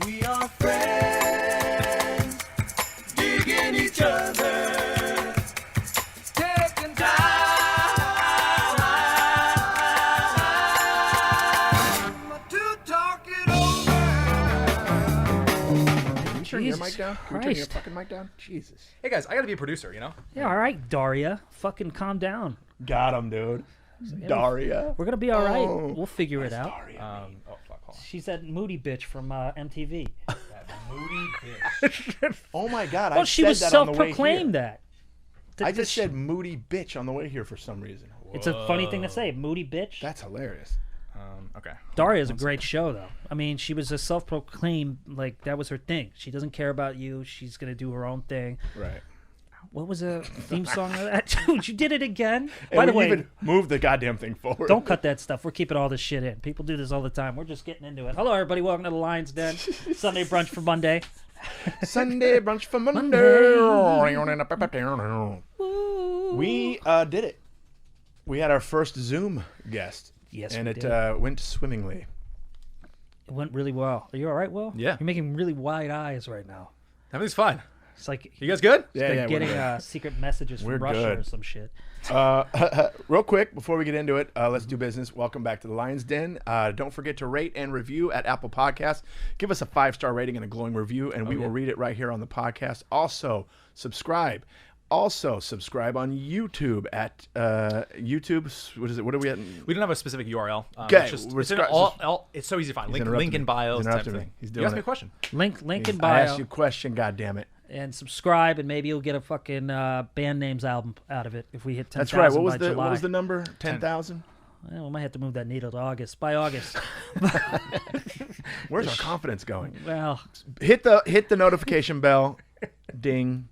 We are friends, digging each other, taking time to talk it over. Can you turn your Jesus mic down? Can we turn your Christ. fucking mic down? Jesus. Hey guys, I gotta be a producer, you know? Yeah, all right, Daria. Fucking calm down. Got him, dude. Daria. We're gonna be all right. Oh. We'll figure it out. Daria. Oh fuck, hold on. She's that moody bitch from MTV. That moody bitch. Oh my God. Well, I she said was that on the way self-proclaimed here. that. I just said moody bitch on the way here for some reason. It's a funny thing to say, moody bitch. That's hilarious. Okay. Daria is a great show, though. I mean, she was a self-proclaimed, like, that was her thing. She doesn't care about you. She's going to do her own thing. Right. What was the theme song of that? Dude, you did it again. And By the we way, even moved the goddamn thing forward. don't cut that stuff. We're keeping all this shit in. People do this all the time. We're just getting into it. Hello, everybody. Welcome to the Lion's Den. Sunday brunch for Monday. Sunday brunch for Monday. We did it. We had our first Zoom guest. Yes, and we it did. Went swimmingly. It went really well. Are you all right, Will? Yeah. You're making really wide eyes right now. Everything's fine. It's like You guys good? Yeah, like yeah. getting we're good. secret messages from We're Russia good. or some shit. Real quick, before we get into it, let's do business. Welcome back to the Lion's Den. Don't forget to rate and review at Apple Podcasts. Give us a 5-star rating and a glowing review, and we will read it right here on the podcast. Also, subscribe. Also, subscribe on YouTube at YouTube. What is it? What are we at? We don't have a specific URL. Okay, It's, we're it's, in it's so easy to find. Link interrupting in me. bio. He's type interrupting of me. thing. He's You doing asked me it. a question. Link in I bio. asked you a question, goddammit. And subscribe, and maybe you'll get a fucking band names album out of it if we hit 10,000 That's right. What was by the July. what was the number? 10,000. Well, we might have to move that needle to August. By August. Where's our confidence going? Well, Hit the notification bell, ding,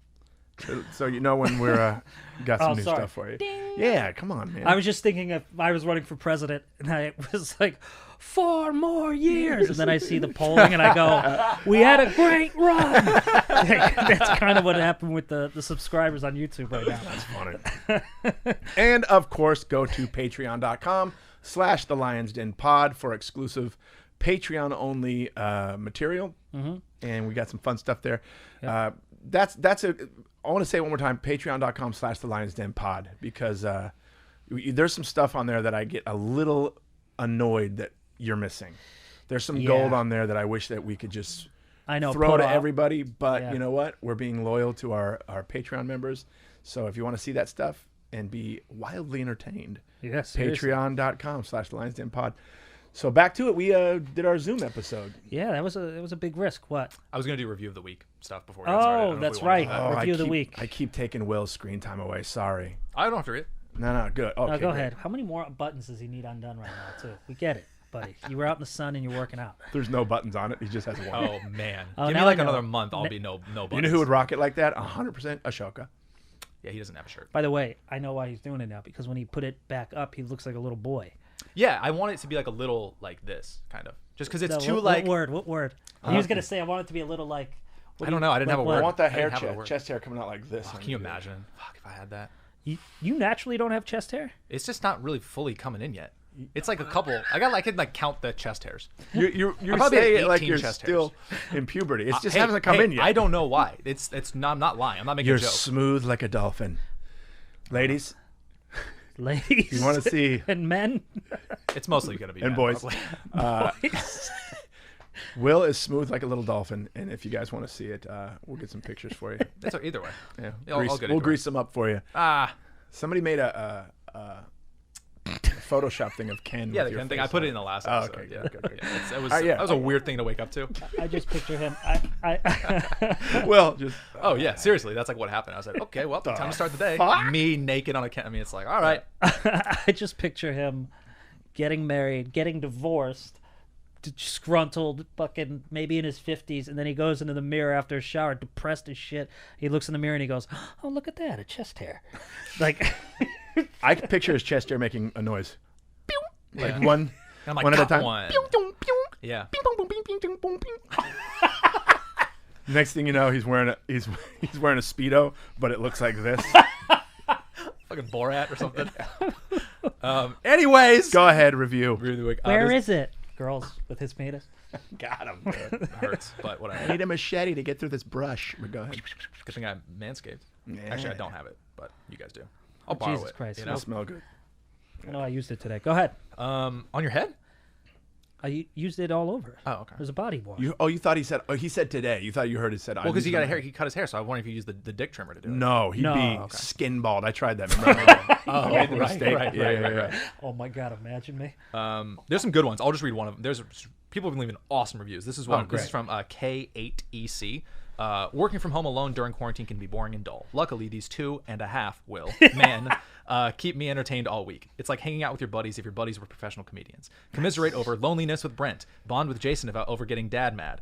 so you know when we're got some Oh, new sorry. stuff for you. Ding. Yeah, come on, man. I was just thinking if I was running for president and I was like, 4 more years. And then I see the polling and I go, we had a great run. That's kind of what happened with the subscribers on YouTube right now. That's funny. And of course, go to patreon.com/thelion'sdenpod for exclusive Patreon-only material. Mm-hmm. And we got some fun stuff there. Yep. I want to say it one more time, patreon.com/thelion'sdenpod, because there's some stuff on there that I get a little annoyed that you're missing. There's some gold on there that I wish that we could just throw put to off. everybody, but Yeah. you know what? We're being loyal to our Patreon members. So if you want to see that stuff and be wildly entertained, Yes, seriously. patreon.com/thelion'sdenpod. So back to it. We did our Zoom episode. Yeah, that was a big risk. What? I was gonna do review of the week stuff before we got started. I don't know if that's we wanna right. do that. Review of the week. I keep taking Will's screen time away. Sorry. I don't have to read it. No, good. Okay, Go great. ahead. How many more buttons does he need undone right now, too? We get it, buddy. You were out in the sun and you're working out. There's no buttons on it. He just has one. Oh man. Oh, Give now me like I know. another month. I'll be no buttons. You know who would rock it like that? 100% Ashoka. Yeah, he doesn't have a shirt. By the way, I know why he's doing it now, because when he put it back up, he looks like a little boy. Yeah, I want it to be like a little like this kind of. Just because it's No, too what like. word? What word? He was going to say, I want it to be a little like... I don't know. I didn't have a like word. I want that I hair didn't have a word. chest hair coming out like this. Can you imagine? Fuck if I had that. You naturally don't have chest hair? It's just not really fully coming in yet. It's like a couple. I can like count the chest hairs. You're probably saying at it like 18 you're chest still in puberty. It's just Hey, hasn't come hey, in yet. I don't know why. It's not. I'm not lying. I'm not making You're a joke. smooth like a dolphin. Ladies, Ladies you want to see... and men? It's mostly gonna be And men, boys. probably. Will is smooth like a little dolphin, and if you guys want to see it, we'll get some pictures for you. That's either way. Yeah, I'll get we'll into grease them up for you. Ah, Somebody made a Photoshop thing of Ken. yeah, with the your Ken thing. face I put on it in the last Oh, episode. okay, Yeah, good. yeah. It was yeah. that was a weird thing to wake up to. I just picture him. Well, just Oh yeah, seriously, that's like what happened. I was like, okay, well, time to start the day. fuck? Me naked on a Ken. I mean, it's like, all right. I just picture him getting married, getting divorced, disgruntled, fucking maybe in his 50s, and then he goes into the mirror after a shower, depressed as shit. He looks in the mirror and he goes, "Oh, look at that, a chest hair." Like, I can picture his chest hair making a noise, like Yeah. one I'm like, one at a got time. one. Pew, pew, pew. Yeah. Ping, pong, pong, ping, ping, ping, pong, ping. Next thing you know, he's wearing a Speedo, but it looks like this. Fucking Borat or something. Anyways, Go ahead, review. Review of the week. where is it? girls with his penis. Got him. Dude. It hurts, but I whatever. need a machete to get through this brush. But go ahead. Good thing I manscaped. Yeah. Actually, I don't have it, but you guys do. I'll borrow Jesus it. Christ. You It'll know? smell good. I know I used it today. Go ahead. On your head? I used it all over. Oh, okay. There's a body wash. You thought he said? Oh, he said today. You thought you heard it said. Well, because he got a hair, he cut his hair, so I wonder if you used the dick trimmer to do it. No, he'd No. be Okay. skin bald. I tried that. Remember? Oh, I made the mistake. right. Oh my God! Imagine me. There's some good ones. I'll just read one of them. There's people have been leaving awesome reviews. This is one. This is great. from K8EC. Working from home alone during quarantine can be boring and dull. Luckily, these 2.5 men keep me entertained all week. It's like hanging out with your buddies if your buddies were professional comedians. Commiserate over loneliness with Brent. Bond with Jason about over getting dad mad.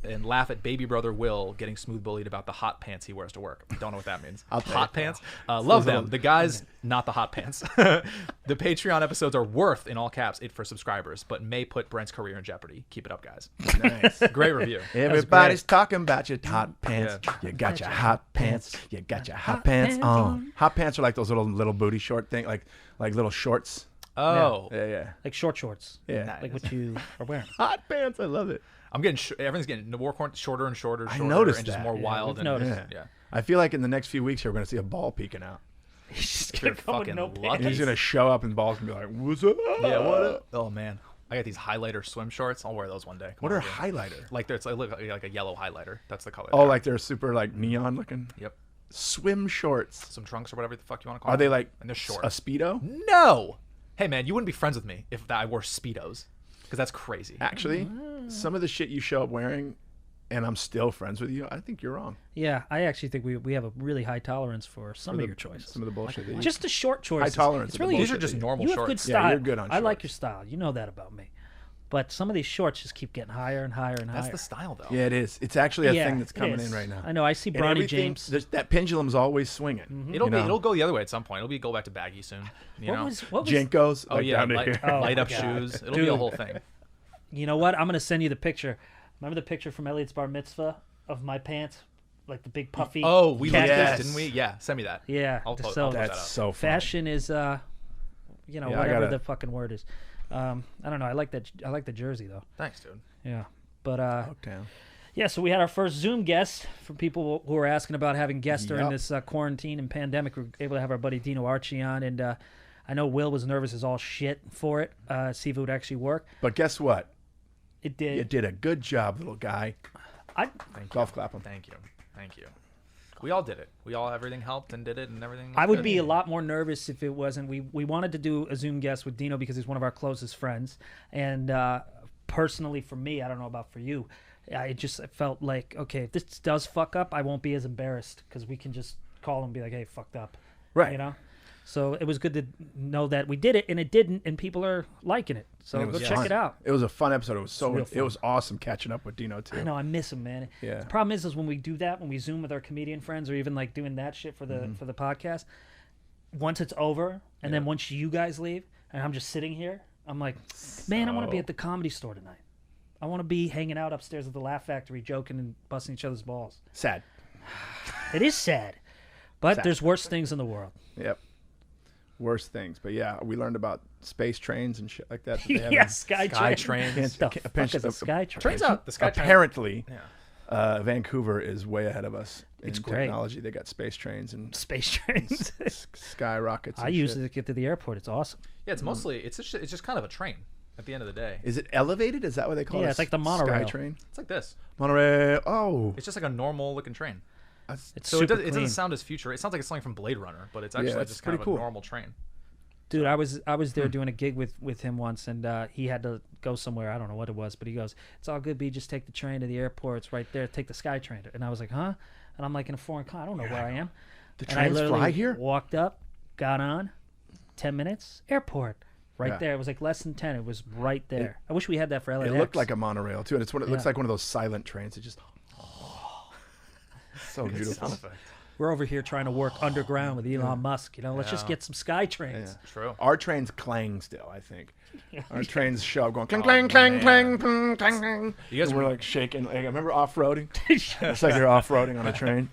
And laugh at baby brother Will getting smooth bullied about the hot pants he wears to work. Don't know what that means. Hot pants? Love them. The guys, not the hot pants. The Patreon episodes are worth, in all caps, it for subscribers, but may put Brent's career in jeopardy. Keep it up, guys. Nice. Great review. Everybody's talking about your hot pants. Yeah. You got your hot pants. You got your hot pants on. Hot pants are like those little booty short thing, like little shorts. Oh. Yeah. Like short shorts. Yeah. Like what you are wearing. Hot pants. I love it. I'm getting everything's getting the war corn shorter and shorter. I noticed and just that. more Yeah, wild. we've And noticed. yeah. I feel like in the next few weeks here, we're gonna see a ball peeking out. He's just You're gonna come with fucking no lucky. pants. He's gonna show up and balls gonna be like, "What's up?" Yeah. What? Oh man, I got these highlighter swim shorts. I'll wear those one day. Come What on, are dude. highlighter? Like it's like a yellow highlighter. That's the color. Oh, they are. like they're super like neon looking. Yep. Swim shorts. Some trunks or whatever the fuck you want to call Are them. they like And they're short. a speedo? No. Hey man, you wouldn't be friends with me if I wore speedos, because that's crazy. Actually, some of the shit you show up wearing, and I'm still friends with you. I think you're wrong. Yeah, I actually think we have a really high tolerance for some of your choices. Some of the bullshit. that you- Just the short choices. High tolerance It's of the really These bullshit are just that you- normal you have shorts. good Yeah, style. you're good on I like shorts. your style. You know that about me. But some of these shorts just keep getting higher and higher and That's higher. the style though. Yeah, it is. It's actually a Yeah, thing that's it coming is. in right now. I know. I see And Bronny everything- James. That pendulum's always swinging. It'll you know? it'll go the other way at some point. It'll go back to baggy soon. You know. What was Jinkos. Oh like, yeah, down to light, here. Oh, light my up God. shoes. It'll be a Dude. whole thing. You know what? I'm gonna send you the picture. Remember the picture from Elliot's bar mitzvah of my pants, like the big puffy. Oh, we khaki? looked Yes. at, didn't we? Yeah, send me that. Yeah. I'll post, so I'll post that That's up. so funny. fashion is, Yeah, I whatever gotta- the fucking word is. I don't know. I like that. I like the jersey though. Thanks, dude. Yeah. But Lockdown. yeah. So we had our first Zoom guest for people who were asking about having guests during Yep. this quarantine and pandemic. We were able to have our buddy Dino Archie on, and I know Will was nervous as all shit for it. See if it would actually work. But guess what? It did. You did a good job, little guy. I Thank you. Golf clap him. Thank you. Thank you. We all did it. We all everything helped and did it and everything. I was would good. be a lot more nervous if it wasn't. We wanted to do a Zoom guest with Dino because he's one of our closest friends. And personally, for me, I don't know about for you, I just felt like, okay, if this does fuck up, I won't be as embarrassed because we can just call him and be like, hey, fucked up. Right. You know? So it was good to know that we did it and it didn't, and people are liking it. So And it go was check fun. it out. It was a fun episode. It was so. real It was awesome catching up with Dino too. I know I miss him, man. Yeah. The problem is when we do that, when we Zoom with our comedian friends, or even like doing that shit for the for the podcast. Once it's over, and then once you guys leave, and I'm just sitting here, I'm like, man, I want to be at the Comedy Store tonight. I want to be hanging out upstairs at the Laugh Factory, joking and busting each other's balls. Sad. It is sad, but Sad. there's worse things in the world. Yep. Worst things, but yeah, we learned about space trains and shit like that. that they have in- Yes, Sky Sky Train. trains. The Can't- fuck is a Sky Train? Turns out the Sky Train. Apparently, Yeah. Vancouver is way ahead of us It's in great. technology. They got space trains and Space trains. sky rockets. I and use shit. it to get to the airport. It's awesome. Yeah, it's mostly it's just kind of a train at the end of the day. Is it elevated? Is that what they call it? Yeah, it's like the monorail. Sky train. It's like this. Monorail. Oh, It's just like a normal looking train. that's, It's So super it clean. doesn't sound as future. It sounds like it's something from Blade Runner, but it's actually it's just kind of pretty cool. a normal train. Dude, I was there doing a gig with him once, and he had to go somewhere. I don't know what it was, but he goes, "It's all good, B. Just take the train to the airport. It's right there. Take the SkyTrain." And I was like, "Huh?" And I'm like in a foreign country. I don't know where I am. the And I trains literally fly here. walked up, got on, 10 minutes, airport, right Yeah. there. It was like less than 10. It was right there. I wish we had that for LAX. It looked like a monorail too, and it's one. It looks Yeah. like one of those silent trains. It just. So beautiful. Sound effect. We're over here trying to work underground with Elon Musk. You know, let's just Yeah. get some SkyTrains. Yeah. True. Our trains clang still. I think our trains show up going clang Oh, clang clang man. clang clang clang clang. You guys And we're were- like shaking. Like, I remember off roading. It's like you're off roading on a train.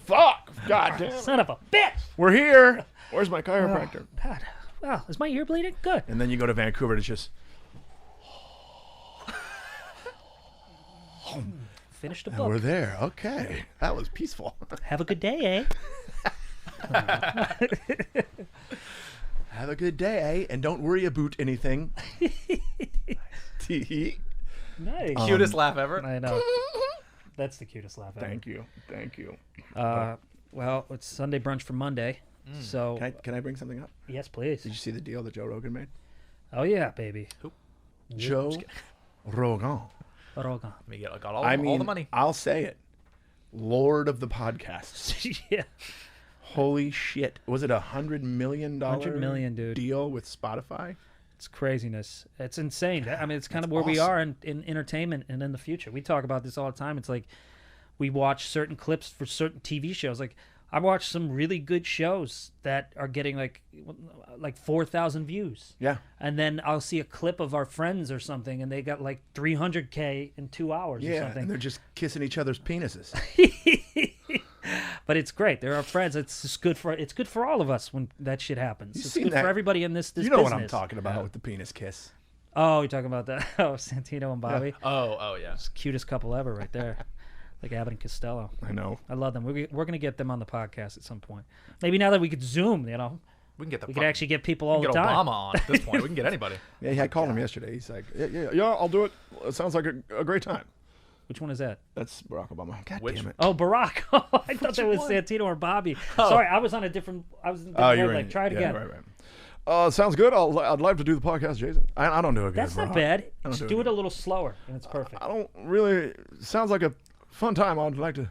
Fuck! God damn! Son of a bitch! We're here. Where's my chiropractor? God, wow, is my ear bleeding? Good. And then you go to Vancouver. And it's just Finish the And book. we're there. Okay. That was peaceful. Have a good day, Have a good day, and don't worry about anything. Nice. Cutest laugh ever. I know. That's the cutest laugh ever. Thank you. Thank you. Well, it's Sunday brunch for Monday. So, Can I bring something up? yes, please. Did you see the deal that Joe Rogan made? Oh, yeah, baby. Joe Rogan. Rogan. I got all, I mean, all the money. I'll say it. Lord of the podcasts. Yeah. Holy shit. Was it $100 million 100 million, dude. deal with Spotify? It's craziness. It's insane. I mean, it's kind of where we awesome. are in entertainment and in the future. We talk about this all the time. It's like we watch certain clips for certain TV shows. Like I watch some really good shows that are getting like 4,000 views. Yeah. And then I'll see a clip of our friends or something, and they got like 300K in 2 hours or Yeah, something. and they're just kissing each other's penises. But it's great. They're our friends. It's just good for all of us when that shit happens. It's seen good that? for everybody in this You know business. what I'm talking about with the penis kiss. Oh, you're talking about that? Oh, Santino and Bobby. Oh yeah. Cutest couple ever right there. Like Abbott and Costello. I know. I love them. We're going to get them on the podcast at some point. Maybe now that we could Zoom, you know, We can get the. we could actually get people all get the time. Obama on at this point. We can get anybody. Yeah, I called him yesterday. He's like, yeah, I'll do it. It sounds like a great time. Which one is that? That's Barack Obama. God Which- damn it. Oh, Barack. Oh, I thought that was one? Santino or Bobby. Sorry, I was on a different. I was in a different Oh, mode, you're like, in. try it Yeah, again. right. Sounds good. I'd love to do the podcast, Jason. I don't do it good. That's not Barack. bad. I don't Just do do it it a little slower, and it's perfect. I don't really. Sounds like a fun time. I'd like to.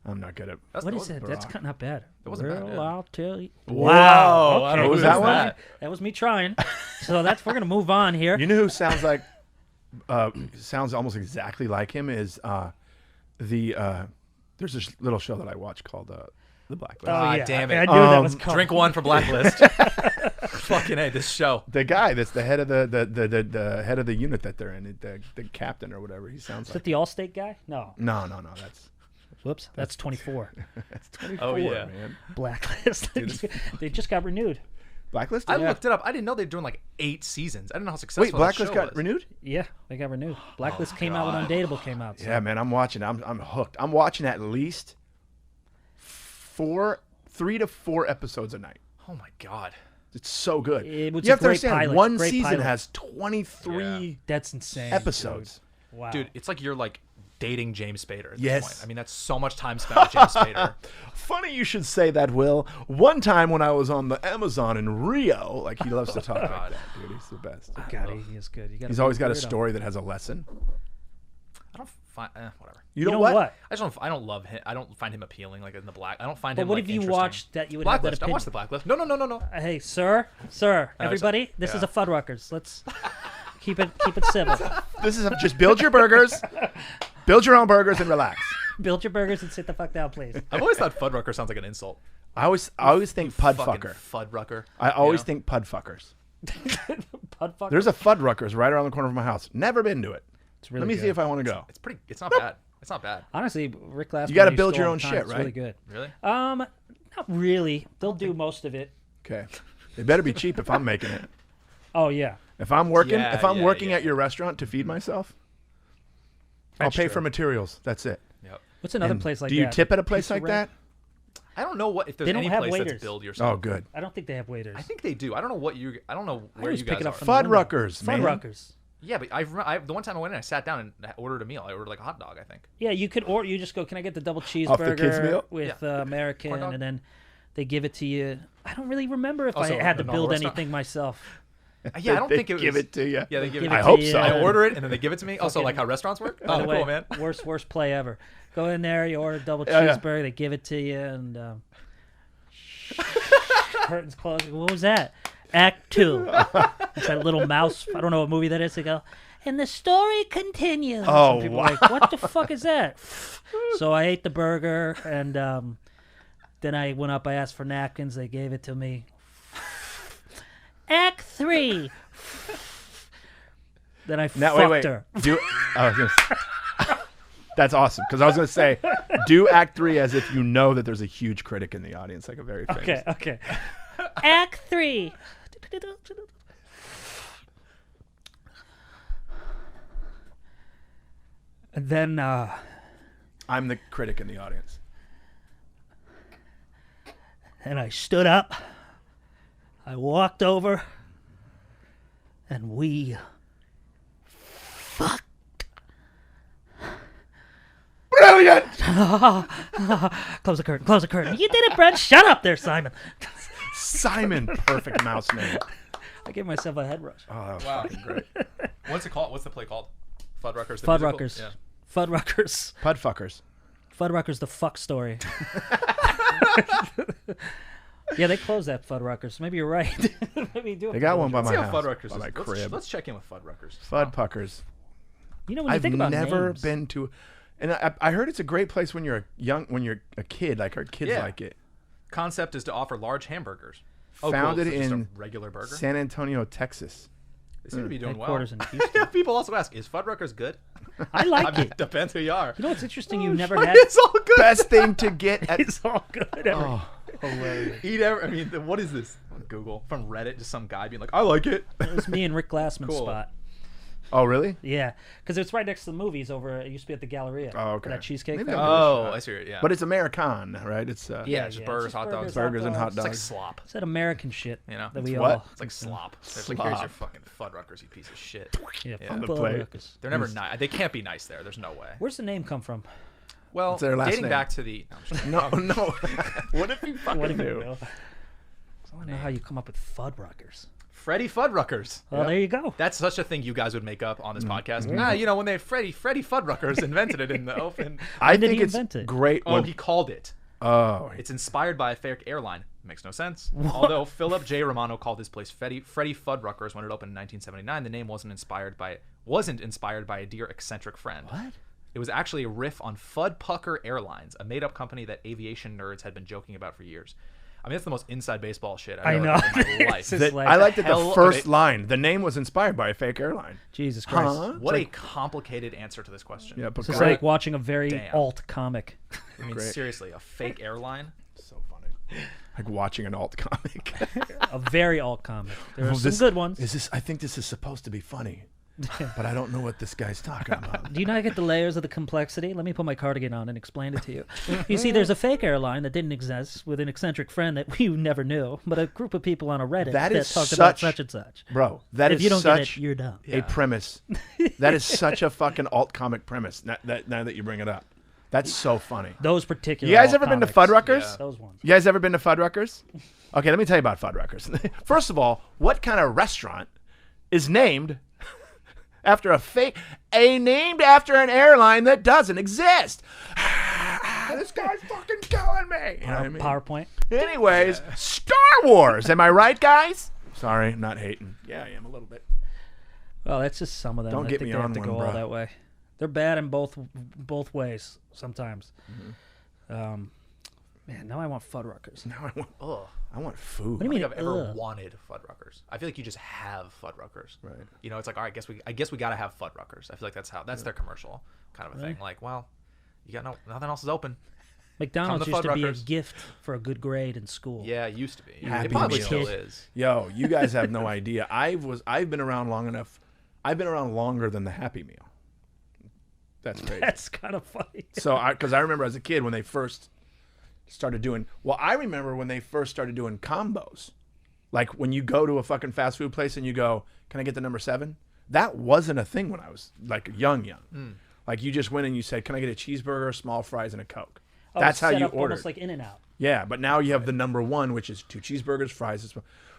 I'm not good at. What is it? That's not bad. That wasn't bad, Well, yeah. I'll tell you. Wow. I don't know Okay. who Was that does one? That was me trying. So we're gonna move on here. You know who sounds like sounds almost exactly like him is there's this little show that I watch called The Blacklist. Oh, Ah, yeah. damn I it. knew that was coming. Drink one for Blacklist. Fucking A, this show. The guy that's the head of the head of the unit that they're in, the captain or whatever. He sounds Is like. that the Allstate guy? No. No. Whoops. That's 24. That's 24, Oh, yeah. man. Blacklist. They just got renewed. Blacklist. I Yeah. looked it up. I didn't know they're doing like 8 seasons. I didn't know how successful Wait, that Blacklist show got was. renewed? Yeah, they got renewed. Blacklist came out when Undateable came out. So. Yeah, man. I'm watching. I'm hooked. I'm watching at least 3 to 4 episodes a night. Oh my god. It's so good. It was you a have to great understand, pilot, one great season pilot. has 23 That's insane. episodes. Dude. Wow. Dude, it's like you're like dating James Spader at this Yes. point. I mean, that's so much time spent with James Spader. Funny you should say that, Will. One time when I was on the Amazon in Rio, like he loves to talk like God. that, dude. He's the best. God, he is good. You gotta He's be always got a weirdo. story that has a lesson. I don't find whatever. You You know know what? what? I don't love him. I don't find him appealing like in the black. I don't find But him what like have you interesting. watched that you would have that Blacklist. I opinion? watched the Blacklist. No. Hey, sir, everybody, this is a Fuddruckers. Let's keep it civil. This is just build your burgers, build your own burgers, and relax. Build your burgers and sit the fuck down, please. I've always thought Fuddrucker sounds like an insult. I always think pud Fucking fucker. Fuddrucker. I always you know? think pud fuckers. Pud There's a Fuddruckers right around the corner of my house. Never been to it. It's really Let me see good. if I want to go. It's pretty. It's not bad. It's not bad. Honestly, Rick Glassman. You gotta used build to your all own the time. shit, It's right? really good. Really? Not really. They'll do most of it. Okay. It better be cheap if I'm making it. Oh yeah. If I'm working, Yeah, if I'm yeah, working yeah. at your restaurant to feed myself, I'll That's pay true. for materials. That's it. Yep. What's another And place like do that? you tip at a place Pizza like Rat? that? I don't know what if there's They don't any have place waiters. that's build yourself. Oh, good. I don't think they have waiters. I think they do. I don't know what you. I don't know where always you pick guys it up are. from the window. Fuddruckers, man. Fuddruckers. Yeah, but the one time I went in, I sat down and ordered a meal. I ordered like a hot dog, I think. Yeah, you could, or you just go. Can I get the double Off the kids' cheeseburger meal? with Yeah. American, Corn dog? and then they give it to you. I don't really remember if Also, I had to a normal build restaurant? anything myself. Yeah, I don't They think it was. give it to you. Yeah, they give Give it. it I to hope you, so. and I order it and then they give it to me. Also, Fucking- like how restaurants work. By Oh, the way, cool, man. worst play ever. Go in there, you order a double Yeah, yeah. cheeseburger, they give it to you, and curtains closing. What was that? Act 2. It's that little mouse. I don't know what movie that is. They go, and the story continues. Oh, and people wow. are like, what the fuck is that? So I ate the burger, and then I went up. I asked for napkins. They gave it to me. Act 3. Then I Now, fucked wait. her. That's awesome. Because I was going to say, do Act 3 as if you know that there's a huge critic in the audience, like a very famous. Okay. Act 3. And then I'm the critic in the audience. and I stood up. I walked over, and we fucked. Brilliant! Close the curtain. Close the curtain. You did it, Brent. Shut up there, Simon. Simon, perfect mouse name. I gave myself a head rush. Oh, that was Wow. fucking great. What's it called? What's the play called? Fuddruckers. the Fuddruckers. musical? Yeah. Fuddruckers. Pudfuckers. Fuddruckers, the fuck story. Yeah, they closed that Fuddruckers. Maybe you're right. Maybe do it. They got one by my See how house. Fuddruckers by is. my Let's, crib. let's check in with Fuddruckers. Fudpuckers. You know when you I've think about never names, been to, and I heard it's a great place when you're when you're a kid. Like our kids Yeah. like it. Concept is to offer large hamburgers. Founded cool. So just in a regular burger. San Antonio, Texas. They seem to be doing well. headquarters in Houston. People also ask, is Fuddruckers good? I like I mean, it. depends who you are. You know what's interesting? You never had. It's all good. Best thing to get at. It's all good. Oh, hilarious. Eat ever. I mean, what is this? On Google from Reddit, just some guy being like, "I like it." It was me and Rick Glassman's Cool. spot. Oh, really? Yeah, because it's right next to the movies over. It used to be at the Galleria. Oh, okay. That cheesecake. Maybe factory. I'll Oh, I see. It, yeah, But it's American, right? It's yeah, yeah, just it's burgers, just hot dogs. burgers, burgers and hot It's like dogs. slop. It's that American shit. You know? that It's we what? all. It's like slop. It's like, here's your Slop. fucking Fuddruckers, you piece of shit. Yeah, on the fuck plate. Fuddruckers. They're never nice. They can't be nice there. There's no way. Where's the name come from? Well, What's their last dating name? back to the. No, I'm just kidding. No, no. What if you fucking What do you knew? know? I want to know how you come up with Fuddruckers. Freddie Fuddruckers. Well, there you go. That's such a thing you guys would make up on this Mm-hmm. podcast. You know, when they Freddie Fuddruckers invented it in the open. I When did think he it's invent it? great. Oh, when- he called it. oh, It's inspired by a fake airline. Makes no sense. Although Philip J. Romano called his place Freddie Fuddruckers when it opened in 1979, the name wasn't inspired by a dear eccentric friend. What? It was actually a riff on Fuddrucker Airlines, a made-up company that aviation nerds had been joking about for years. I mean, that's the most inside baseball shit I've I ever know. heard in my life. It's that- like, I like that hell the of first a- line. The name was inspired by a fake airline. Jesus Christ. Huh? What a complicated answer to this question. Yeah, but This is great. like watching a very Damn. alt comic. I mean, Great. seriously, a fake airline? So funny. Like watching an alt comic. A very alt comic. There are Well, some this- good ones. Is this? I think this is supposed to be funny, but I don't know what this guy's talking about. Do you not get the layers of the complexity? Let me put my cardigan on and explain it to you. You see, there's a fake airline that didn't exist with an eccentric friend that we never knew, but a group of people on a Reddit That that is talked about such- such and such. Bro, that If is you don't get such it, you're dumb. a premise. That is such a fucking alt comic premise. Now that you bring it up, that's so funny. Those particular. You guys alt ever been to comics. Fuddruckers? Yeah. Those ones. You guys ever been to Fuddruckers? Okay, let me tell you about Fuddruckers. First of all, what kind of restaurant is named after named after an airline that doesn't exist? This guy's fucking killing me. You know what I mean? PowerPoint. Anyways, Star Wars. Am I right, guys? Sorry, I'm not hating. Yeah, I am a little bit. Well, that's just some of them. Don't I get think me they have on to one, go all bruh. that way. They're bad in both ways sometimes. Mm-hmm. Man, now I want Fuddruckers. Now Ugh. I want food. What do you I mean? don't think I've ever ugh? wanted Fuddruckers. I feel like you just have Fuddruckers. Right. You know, it's like, all right, I guess we gotta have Fuddruckers. I feel like that's their commercial kind of a thing. Like, well, you got nothing else is open. McDonald's to used to be a Fuddruckers. gift for a good grade in school. Yeah, it used to be. Happy It probably Meal. still is. Yo, you guys have no idea. I've been around long enough. I've been around longer than the Happy Meal. That's crazy. That's kind of funny. So, because I remember as a kid when they first started doing. Well, I remember when they first started doing combos. Like when you go to a fucking fast food place and you go, "Can I get the number 7?" That wasn't a thing when I was like young. Like you just went and you said, "Can I get a cheeseburger, small fries, and a Coke?" Oh, That's it's how set you up ordered. Almost like In-N-Out. Yeah, but now you have the number 1, which is 2 cheeseburgers, fries.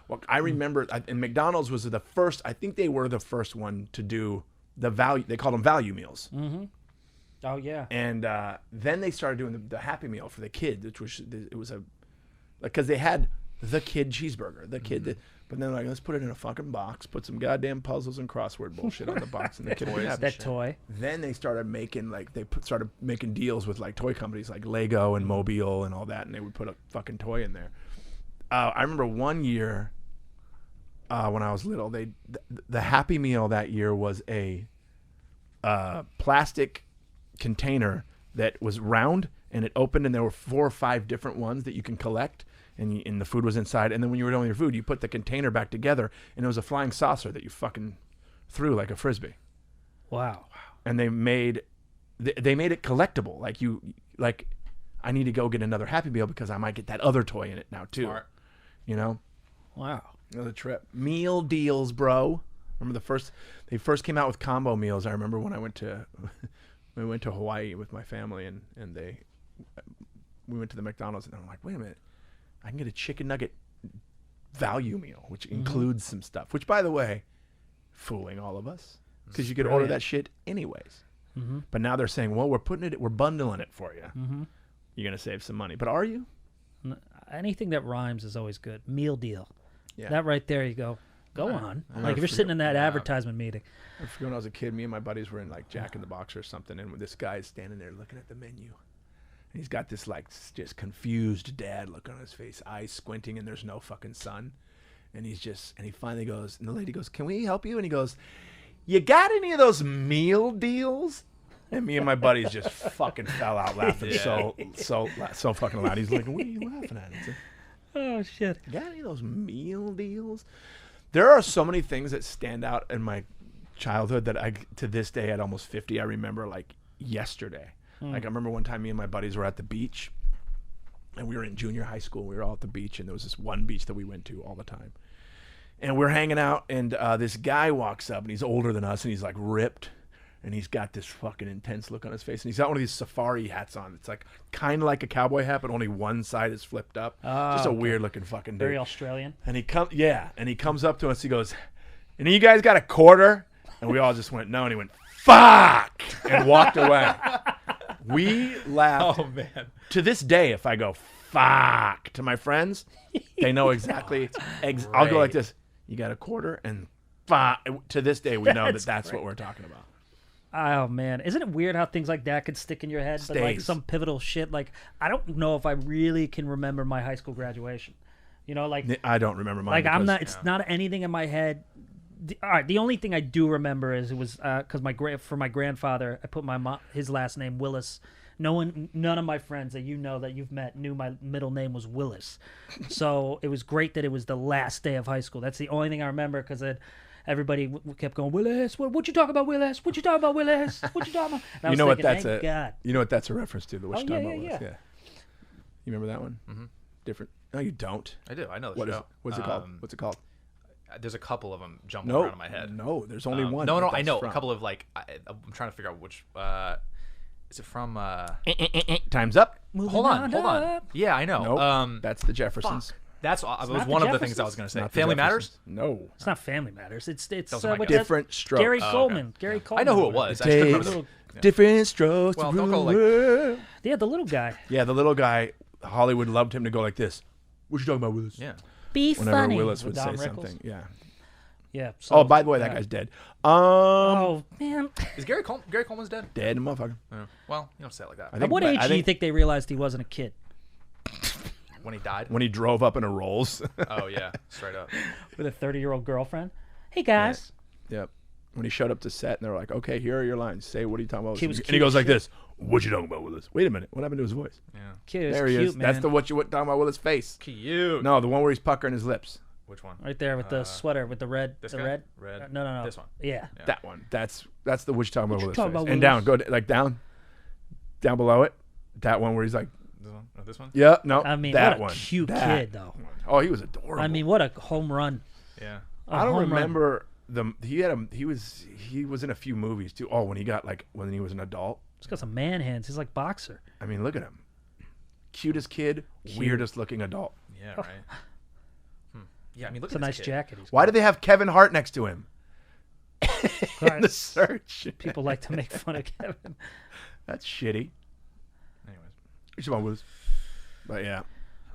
Well, I remember, and McDonald's was the first. I think they were the first one to do the value. They called them value meals. Oh yeah. And then they started doing the Happy Meal for the kids, which was it was a because they had the kid cheeseburger, the kid. But then like, let's put it in a fucking box, put some goddamn puzzles and crossword bullshit on the box, and the kid can have That it. toy. Then they started making started making deals with like toy companies like Lego and Mobile and all that, and they would put a fucking toy in there. I remember one year when I was little, the Happy Meal that year was a plastic container that was round, and it opened, and there were 4 or 5 different ones that you can collect, and the food was inside. And then when you were done with your food, you put the container back together, and it was a flying saucer that you fucking threw like a frisbee. Wow. And they made they made it collectible. Like I need to go get another Happy Meal because I might get that other toy in it now too. Smart. You know, Wow. another trip. Meal deals, bro. Remember they first came out with combo meals. I remember when we went to Hawaii with my family and we went to the McDonald's and I'm like, wait a minute, I can get a chicken nugget value meal, which includes some stuff, which by the way, fooling all of us because you could order that shit anyways. But now they're saying, well, we're bundling it for you. You're going to save some money. But are you? Anything that rhymes is always good. Meal deal. Yeah. That right there, you go on. Like if you're sitting in that advertisement meeting. I forget when I was a kid, me and my buddies were in like Jack in the Box or something, and this guy's standing there looking at the menu. And he's got this like just confused dad look on his face, eyes squinting, and there's no fucking sun. And he finally goes, and the lady goes, "Can we help you?" And he goes, "You got any of those meal deals?" And me and my buddies just fucking fell out laughing so fucking loud. He's like, "What are you laughing at?" It's like, Oh shit. "You got any of those meal deals?" There are so many things that stand out in my childhood that to this day at almost 50, I remember like yesterday. Like I remember one time me and my buddies were at the beach and we were in junior high school. We were all at the beach and there was this one beach that we went to all the time. And we're hanging out and this guy walks up and he's older than us and he's like ripped and he's got this fucking intense look on his face and he's got one of these safari hats on. It's like kind of like a cowboy hat, but only one side is flipped up. Just a weird looking fucking dude. Very Australian. And he comes up to us. He goes, "And you guys got a quarter?" And we all just went, "No." And he went, "Fuck," and walked away. We laughed. Oh man. To this day, if I go "fuck" to my friends, they know exactly. I'll go like this. "You got a quarter?" And fuck. To this day, we know that's what we're talking about. Oh man, isn't it weird how things like that could stick in your head? But like Stays. some pivotal shit, like I don't know if I really can remember my high school graduation. You know, like I don't remember mine. like I'm because- not. It's not anything in my head. All right, the only thing I do remember is it was because for my grandfather, I put his last name Willis. None of my friends that that you've met knew my middle name was Willis. So it was great that it was the last day of high school. That's the only thing I remember because everybody kept going, "Willis, what you talking about, Willis? What you talking about, Willis? What you talking about?" And I was what thinking, that's thank God. You know what that's a reference to? The what Oh, you talking yeah, about yeah, Willis? yeah. You remember that one? Mm-hmm. Different. No, you don't. I do. I know the What is show. it? What's it called? What's it called? There's a couple of them jumping No, around in my head. no. There's only one. No, that I that's know from. a couple of like. I'm trying to figure out which. Is it from? Time's up. Hold on. Yeah, I know. Nope. That's the Jeffersons. That's was not the one of the things I was Jeffersons? going to say. Not the Family Matters. Jeffersons. No. It's not Family Matters. It's Those are my what guys. Different strokes. Gary Oh, Coleman. Gary Coleman. I know who it was. I just couldn't remember. Different strokes. Well, to don't go rule like- the world. Yeah, the little guy. Yeah, the little guy. Hollywood loved him to go like this. What you talking about, Willis? Yeah. Be Whenever funny. Willis with would say Don Rickles. something. Yeah. Yeah. Oh, by the way, that guy's dead. Oh man. Is Gary Coleman's dead? Dead, motherfucker. Oh. Well, you don't say it like that. I think, At what I age do you think think they realized he wasn't a kid? When he died. when he drove up in a Rolls? Oh yeah, straight up. With a 30-year-old girlfriend? Hey guys. Yep. When he showed up to set and they were like, "Okay, here are your lines. Say what are you talking about?" He was And he cute goes as like shit. this. "What you talking about, Willis?" Wait a minute. What happened to his voice? Yeah. Kid There is he cute, is. man. That's the what you talking about Willis face. Cute. No, the one where he's puckering his lips. Which one? Right there with the sweater with the red. This The guy? red. Red. No. This one. Yeah. That one. That's the what you talking about you Willis talking face. about, And Willis? down. Go like down below it. That one where he's like, This one? Or this one? yeah, no. I mean, that what a one. cute That kid though. one. Oh, he was adorable. I mean, what a home run. Yeah. I don't home run. remember he was in a few movies too. Oh, when he was an adult. He's got some man hands. He's like boxer. I mean, look at him. Cutest kid, weirdest looking adult. Yeah. Right. Yeah. I mean, look It's a at nice this kid. jacket. He's Why do they have Kevin Hart next to him? got. In the search. People like to make fun of Kevin. That's shitty. Anyways, You should Willis. But yeah, I Yeah, want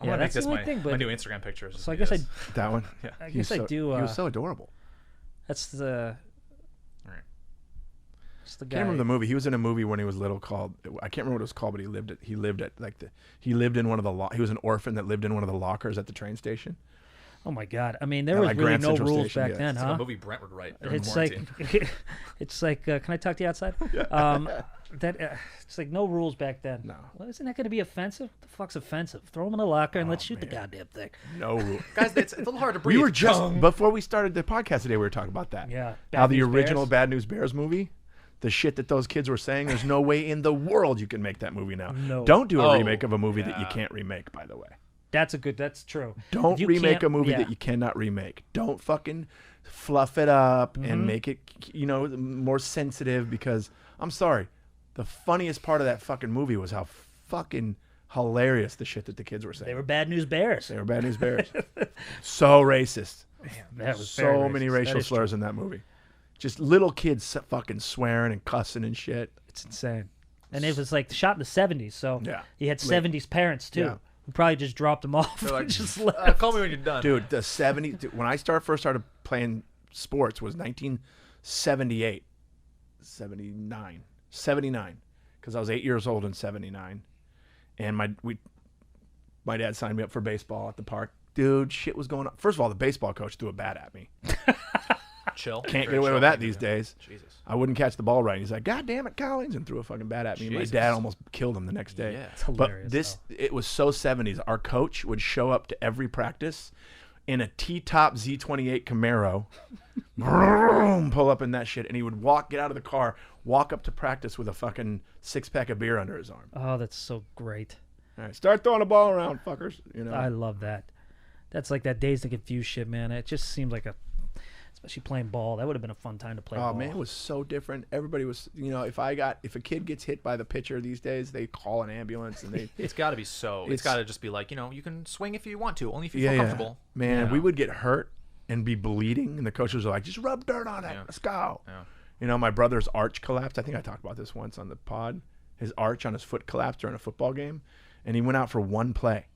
to make that's this the only my, thing, my but- new Instagram picture. So I guess that one. I He was guess I so- do. He was so adorable. That's the. Alright. That's the I guy. can't remember the movie. He was in a movie when he was little called. I can't remember what it was called, but he lived in one of the. He was an orphan that lived in one of the lockers at the train station. Oh my God! I mean, there At, was like, really Grand no Central rules Station, back yeah. then, It's huh? like a movie Brent would write during It's quarantine. like, it's like, can I talk to you outside? It's like no rules back then. No. Well, isn't that going to be offensive? What the fuck's offensive? Throw them in a locker and let's shoot the goddamn thing. No rule. Guys, it's a little hard to breathe. We were just before we started the podcast today. We were talking about that. Yeah. How Bad the News original Bears. Bad News Bears movie. the shit that those kids were saying, there's no way in the world you can make that movie now. No. Don't do a Oh, remake of a movie that you yeah. can't remake, by the way. That's true. Don't If you remake can't- a movie yeah. that you cannot remake. Don't fucking fluff it up Mm-hmm. and make it, more sensitive, because I'm sorry, the funniest part of that fucking movie was how fucking hilarious the shit that the kids were saying. They were Bad News Bears. They were Bad News Bears. So racist. That was very So many racist. That racial is slurs in that movie. Just little kids fucking swearing and cussing and shit. It's insane. And it was like shot in the 70s, so Yeah. he had 70s parents too. Yeah. Who probably just dropped them off. They're like, and just left. call me when you're done. Dude, the 70s, when I first started playing sports was 1978, 79, because I was 8 years old in 79. And my dad signed me up for baseball at the park. Dude, shit was going on. First of all, the baseball coach threw a bat at me. Chill. Can't Very get away chill with that thing to these do. days. Jesus. I wouldn't catch the ball right. He's like, God damn it, Collings, and threw a fucking bat at me. Jesus. My dad almost killed him the next day. Yeah. It's hilarious. But it was so 70s. Our coach would show up to every practice in a T-top Z28 Camaro, vroom, pull up in that shit, and he would get out of the car, walk up to practice with a fucking 6-pack of beer under his arm. Oh, that's so great. All right, start throwing the ball around, fuckers. I love that. That's like that Dazed and Confused shit, man. It just seemed like especially playing ball. That would have been a fun time to play ball. Oh man, it was so different. Everybody was, if a kid gets hit by the pitcher these days, they call an ambulance and they. It's got to be so. It's got to just be like, you can swing if you want to, only if you Yeah, feel yeah. comfortable. Man, Yeah. we would get hurt and be bleeding, and the coaches were like, "Just rub dirt on it. Yeah. Let's go." Yeah. My brother's arch collapsed. I think I talked about this once on the pod. His arch on his foot collapsed during a football game, and he went out for one play.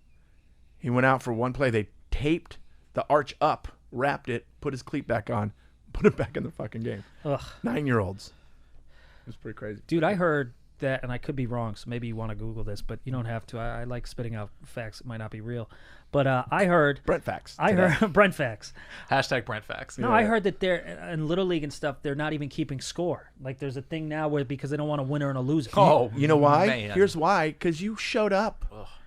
They taped the arch up, wrapped it, put his cleat back on, put it back in the fucking game. Ugh. 9-year-olds. It was pretty crazy. Dude, I heard that, and I could be wrong, so maybe you want to Google this, but you don't have to. I like spitting out facts that might not be real. But I heard... Brent facts. I today. heard... Brent facts. Hashtag Brent Facts. No, I heard that they're in Little League and stuff, they're not even keeping score. Like, there's a thing now where because they don't want a winner and a loser. Oh, You know why? man. Here's why. Because you showed up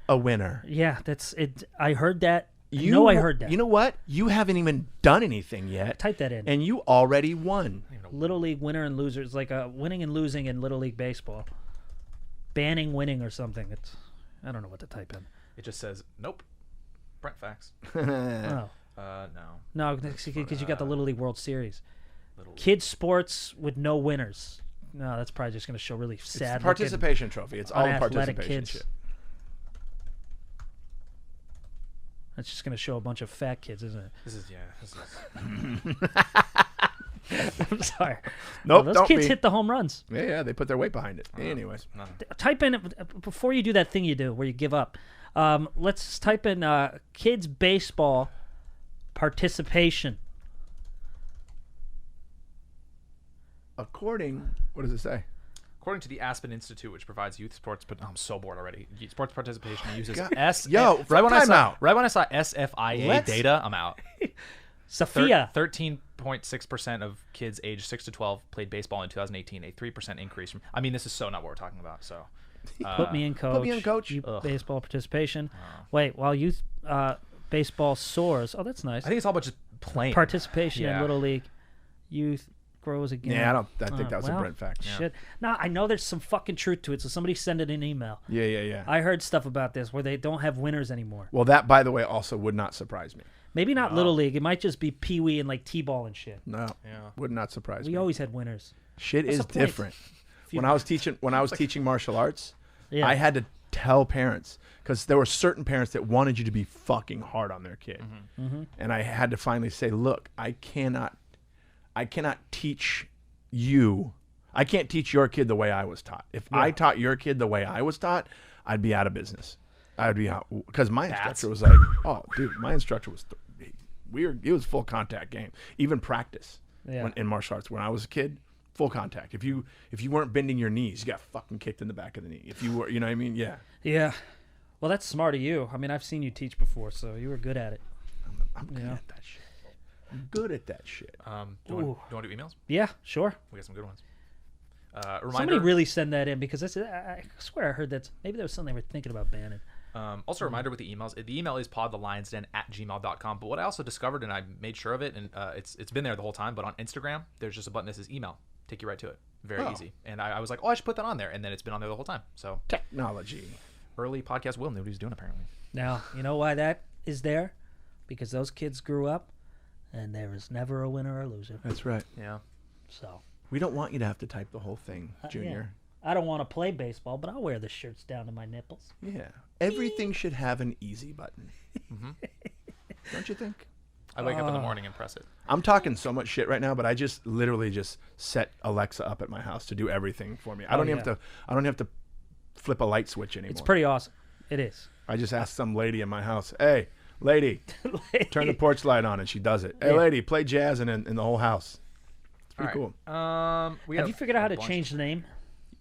a winner. Yeah, that's it. I heard that. I heard that. You know what? You haven't even done anything yet. Type that in. And you already won. Little League winner and loser. It's like winning and losing in Little League baseball. Banning winning or something. I don't know what to type in. It just says, nope. Brent Facts. Oh. No. No, because you got the Little League World Series. Little Kids sports with no winners. No, that's probably just going to show really It's sad. the participation trophy. It's all unathletic participation kids. shit. That's just going to show a bunch of fat kids, isn't it? This is. I'm sorry. Nope, those don't kids be. hit the home runs. Yeah, they put their weight behind it. Anyways. Type in before you do that thing you do where you give up. Let's type in kids baseball participation. What does it say? According to the Aspen Institute, which provides youth sports, but I'm so bored already. Sports participation uses God. S. Yo, right when I time saw out. SFIA Let's- data, I'm out. Sophia. 13.6% of kids aged 6 to 12 played baseball in 2018, a 3% increase from. I mean, this is so not what we're talking about. So, Put me in, coach. Put me in, coach. Youth Ugh. baseball participation. Wait, while youth baseball soars. Oh, that's nice. I think it's all about just playing. Participation in Yeah. Little League youth grows again. Yeah, I think that was well, a Brent fact. Shit. No, I know there's some fucking truth to it, so somebody send it an email. Yeah. I heard stuff about this where they don't have winners anymore. Well, that, by the way, also would not surprise me. Maybe not Little League. It might just be Pee Wee and like T-ball and shit. No, Yeah. would not surprise We me. always had winners. Shit What's is the point? different. When I was teaching martial arts, Yeah. I had to tell parents because there were certain parents that wanted you to be fucking hard on their kid, and I had to finally say, look, I cannot teach you. I can't teach your kid the way I was taught. If I taught your kid the way I was taught, I'd be out of business. I'd be out because my instructor was like, oh, dude, my instructor was it was full contact game, even practice. Yeah. In martial arts, when I was a kid, full contact. If you weren't bending your knees, you got fucking kicked in the back of the knee. If you were, you know what I mean? Yeah. Yeah. Well, that's smart of you. I mean, I've seen you teach before, so you were good at it. I'm good Yeah. at that shit. I'm good at that shit. Do you want to do emails? Yeah, sure. We got some good ones. Reminder. Somebody really send that in because I swear I heard that maybe there was something they were thinking about banning. Also, a reminder with the emails. The email is podthelion'sden@gmail.com. But what I also discovered, and I made sure of it, and it's been there the whole time, but on Instagram, there's just a button that says email. take you right to it. Very Oh. easy. And I was like, oh, I should put that on there. And then it's been on there the whole time. So Technology. early podcast Will knew what he was doing, apparently. Now, you know why that is there? Because those kids grew up, and there was never a winner or loser. That's right. Yeah. So We don't want you to have to type the whole thing, yeah. Junior. I don't want to play baseball, but I'll wear the shirts down to my nipples. Yeah. Everything should have an easy button. Don't you think? I wake up in the morning and press it. I'm talking so much shit right now, but I just literally just set Alexa up at my house to do everything for me. I don't even have to flip a light switch anymore. It's pretty awesome. It is. I just asked some lady in my house, "Hey, lady, turn the porch light on," and she does it. Hey, lady, play jazz in the whole house. It's pretty cool. Have you figured out how to change the name?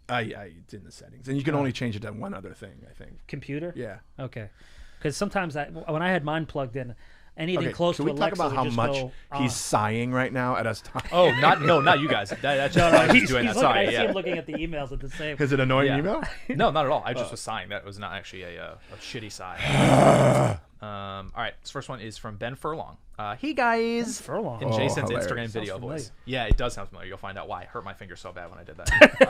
It's in the settings, and you can only change it to one other thing, I think. Computer? Yeah. Okay. Because sometimes when I had mine plugged in, anything close can to we Alexa talk about how would just much go he's on. sighing right now at us talking? Oh, not you guys. That's just I was just doing that. Sorry. I see Yeah. him looking at the emails at the same. Is it annoying Yeah. email? No, not at all. I just was sighing. That was not actually a shitty sigh. All right. This first one is from Ben Furlong. Hey guys. Furlong. In Jason's hilarious. Instagram video Sounds familiar. voice. Yeah, it does sound familiar. You'll find out why. I hurt my finger so bad when I did that.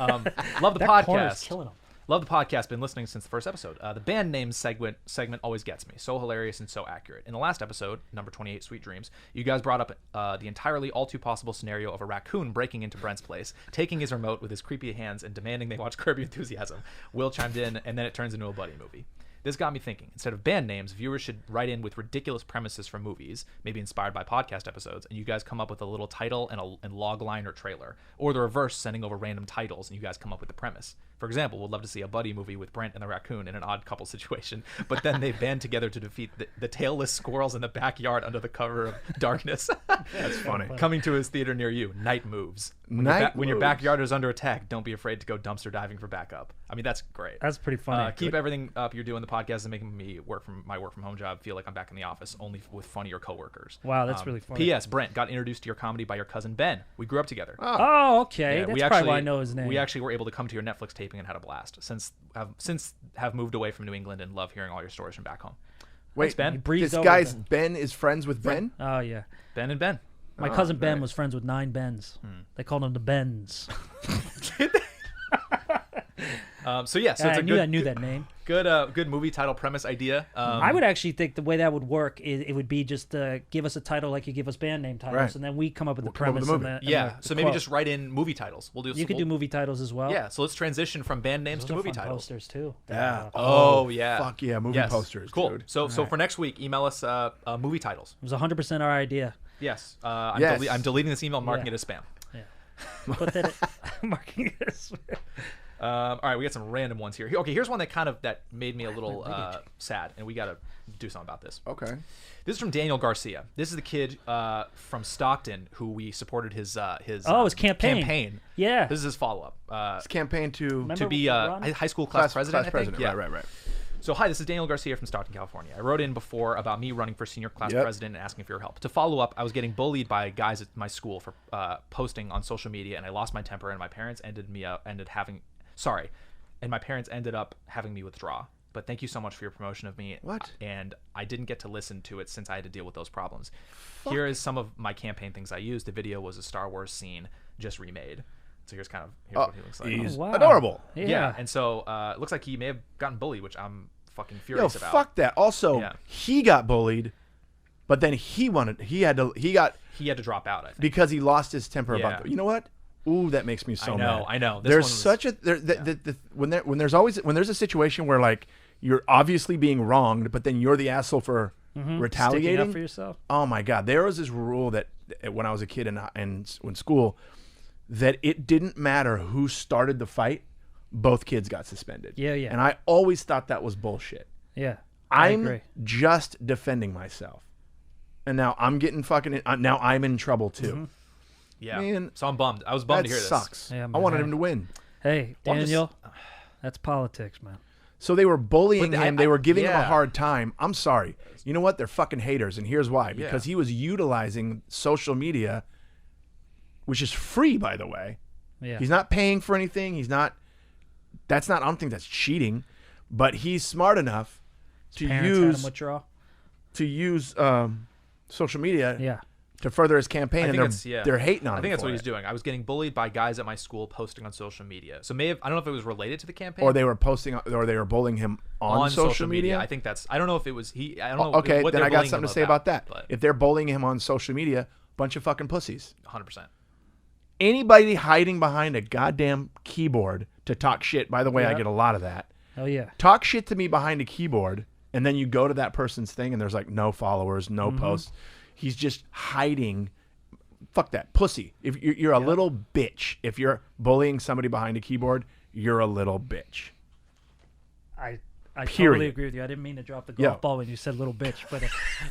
Love the That corner is podcast. killing him. Love the podcast. Been listening since the first episode. The band name segment always gets me. So hilarious and so accurate. In the last episode, number 28, Sweet Dreams, you guys brought up the entirely all too possible scenario of a raccoon breaking into Brent's place, taking his remote with his creepy hands, and demanding they watch Curb Your Enthusiasm. Will chimed in, and then it turns into a buddy movie. This got me thinking. Instead of band names, viewers should write in with ridiculous premises from movies, maybe inspired by podcast episodes, and you guys come up with a little title and log line or trailer. Or the reverse, sending over random titles, and you guys come up with the premise. For example, we'd love to see a buddy movie with Brent and the raccoon in an odd couple situation, but then they band together to defeat the tailless squirrels in the backyard under the cover of darkness. That's funny. Coming to his theater near you, Night Moves. When your backyard is under attack, don't be afraid to go dumpster diving for backup. I mean, that's great. That's pretty funny. Keep everything up you're doing the podcast and making me work from home job feel like I'm back in the office, only with funnier coworkers. Wow, that's really funny. P.S. Brent got introduced to your comedy by your cousin Ben. We grew up together. Oh, okay. Yeah, That's probably why I know his name. We actually were able to come to your Netflix taping and had a blast. Since have moved away from New England and love hearing all your stories from back home. Wait, Ben. breezed this over guy's Ben. Ben is friends with Ben? Oh, yeah. Ben and Ben. My cousin Ben was friends with 9 Bens. They called him the Bens. So yeah, so it's I a knew that name. good movie title premise idea. I would actually think the way that would work is it would be just give us a title like you give us band name titles, Right. and then we come up with the come up with premise. the and movie. the, and yeah, the so maybe quote. just write in movie titles. We'll do. You could do movie titles as well. Yeah, so let's transition from band names Those to are movie fun titles. posters too. Yeah. Oh yeah. Fuck yeah, movie Yes. posters, Cool. dude. So for next week, email us movie titles. It was 100% our idea. Yes. Yes. I'm deleting this email, marking Yeah. it as spam. Yeah. Put that marking this. All right, we got some random ones here. Okay, here's one that made me a little sad, and we got to do something about this. Okay. This is from Daniel Garcia. This is the kid from Stockton who we supported his his campaign. Yeah. This is his follow up. His campaign to Remember To be Ron? high school class president. I think. president. Yeah. Right. So, hi, this is Daniel Garcia from Stockton, California. I wrote in before about me running for senior class Yep. president and asking for your help. To follow up, I was getting bullied by guys at my school for posting on social media, and I lost my temper, and my parents ended up having me withdraw. But thank you so much for your promotion of me. What? And I didn't get to listen to it since I had to deal with those problems. Here is some of my campaign things I used. The video was a Star Wars scene just remade. So here's what he looks like. He's wow. adorable. Yeah. And so it looks like he may have gotten bullied, which I'm fucking Yo, furious about. fuck that. Also, Yeah. he got bullied, but then he got He had to drop out, I think. because he lost his temper Yeah. about. You know what? Ooh, that makes me so mad. I know. This There's one was- such a when there's a situation where like you're obviously being wronged, but then you're the asshole for Sticking up retaliating for yourself. Oh my God, there was this rule that when I was a kid in school, that it didn't matter who started the fight, both kids got suspended. Yeah. And I always thought that was bullshit. Yeah. I I'm agree. just defending myself, and now I'm getting now I'm in trouble too. Mm-hmm. Yeah. Man, So I'm bummed. I was bummed That to hear this. sucks. Yeah, I man. wanted him to win. Hey, Well, I'm just- Daniel, that's politics, man. So they were bullying But him. They were giving him a yeah. hard time. I'm sorry. You know what? They're fucking haters, and here's why. Because he was utilizing social media, which is free, by the way. Yeah. He's not paying for anything. I don't think that's cheating, but he's smart enough to Parents had him use withdraw. social media Yeah. to further his campaign, I and think they're hating on him. I think that's for what he's it. doing. I was getting bullied by guys at my school posting on social media. So I don't know if it was related to the campaign Or they were bullying him on social media. I think I don't know if it was I don't know. Okay, what then they're I got bullying something him to say about that. But If they're bullying him on social media, bunch of fucking pussies. 100%. Anybody hiding behind a goddamn keyboard to talk shit. By the way, I get a lot of that. Oh yeah. Talk shit to me behind a keyboard, and then you go to that person's thing, and there's like no followers, no posts. He's just hiding. Fuck that pussy. If you're a little bitch, if you're bullying somebody behind a keyboard, you're a little bitch. I Period. totally agree with you. I didn't mean to drop the golf ball when you said little bitch, but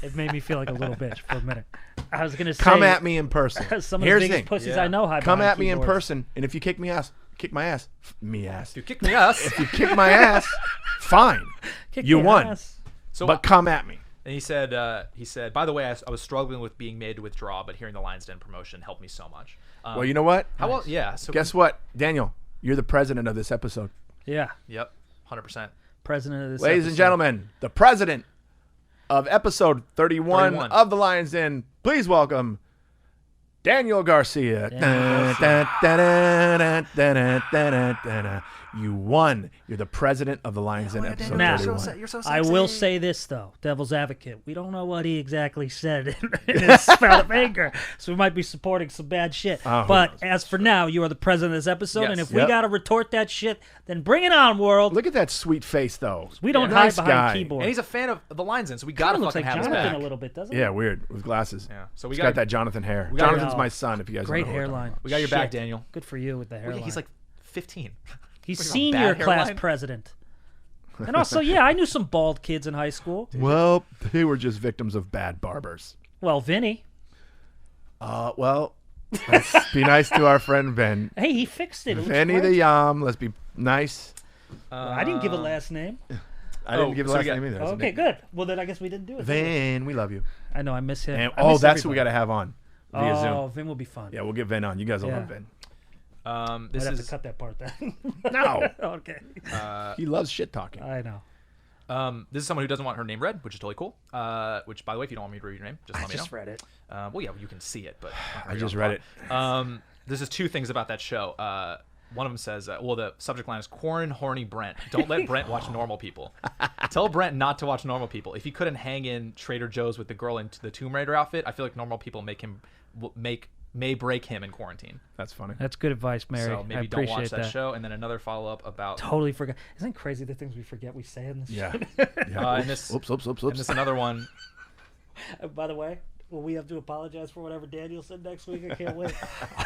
it made me feel like a little bitch for a minute. I was gonna say, Come at me in person. some of Here's the the biggest thing. pussies Yeah. I know hide Come behind at me in keyboards. person, and if you kick my ass, You kicked me ass. If you kick my ass, fine. Kick You your won. ass. So But come at me. And he said, by the way, I was struggling with being made to withdraw, but hearing the Lion's Den promotion helped me so much. Well, you know what? How well? Yeah. So Guess what, Daniel? You're the president of this episode. Yeah, Yep. 100%. president of this. Ladies and episode. gentlemen, the president of episode 31 31. of the Lion's Den. Please welcome Daniel Garcia. You won. You're the president of the Lion's Den episode Now, 31. You're so I will say this though, devil's advocate. We don't know what he exactly said in his spout of anger, so we might be supporting some bad shit. Oh, who But knows? as for now, you are the president of this episode, Yes. and if we Yep. gotta retort that shit, then bring it on, world. Look at that sweet face, though. We don't Nice hide behind guy. keyboard. And he's a fan of the Lion's Den, so we Kinda gotta looks fucking like have his Jonathan back. a little bit, doesn't he? Yeah, weird with glasses. Yeah. So we He's got got that Jonathan hair. got- Jonathan's Oh. my son. If you guys Great don't know who we're talking hairline. We got your back, Shit. Daniel. Good for you with the hairline. He's like 15. He's What, you got senior bad class hairline? president. And also, yeah, I knew some bald kids in high school. about. Well, they were just victims of bad barbers. Well, Vinny. Well, let's be nice to our friend Ben. Hey, he fixed it. It looks Vinny the great. Yam. Let's be nice. I didn't give a last name. I didn't give the so last we got- name either. That's a Okay, nickname. good. Well, then I guess we didn't do it. Vin, we love you. I know, I miss him. And, I miss that's who we got everybody. to have on via Oh, Zoom. Vin will be fun. Yeah, we'll get Vin on. You guys will Yeah. love Vin. This I'd have is to cut that part then. No. Okay. He loves shit talking. I know. this is someone who doesn't want her name read, which is totally cool. Which, by the way, if you don't want me to read your name, just let me know. Just read it. Well, yeah, you can see it, but I just read it. This is two things about that show. One of them says, the subject line is Quarren horny Brent. Don't let Brent watch normal people. Tell Brent not to watch normal people. If he couldn't hang in Trader Joe's with the girl in the Tomb Raider outfit, I feel like normal people may break him in quarantine. That's funny. That's good advice, Mary. So I maybe don't appreciate watch that show. And then another follow up about Totally forgot. Isn't it crazy the things we forget we say in this Yeah. shit? Yeah. and this Oops. and this another one. By the way, will we have to apologize for whatever Daniel said next week? I can't wait.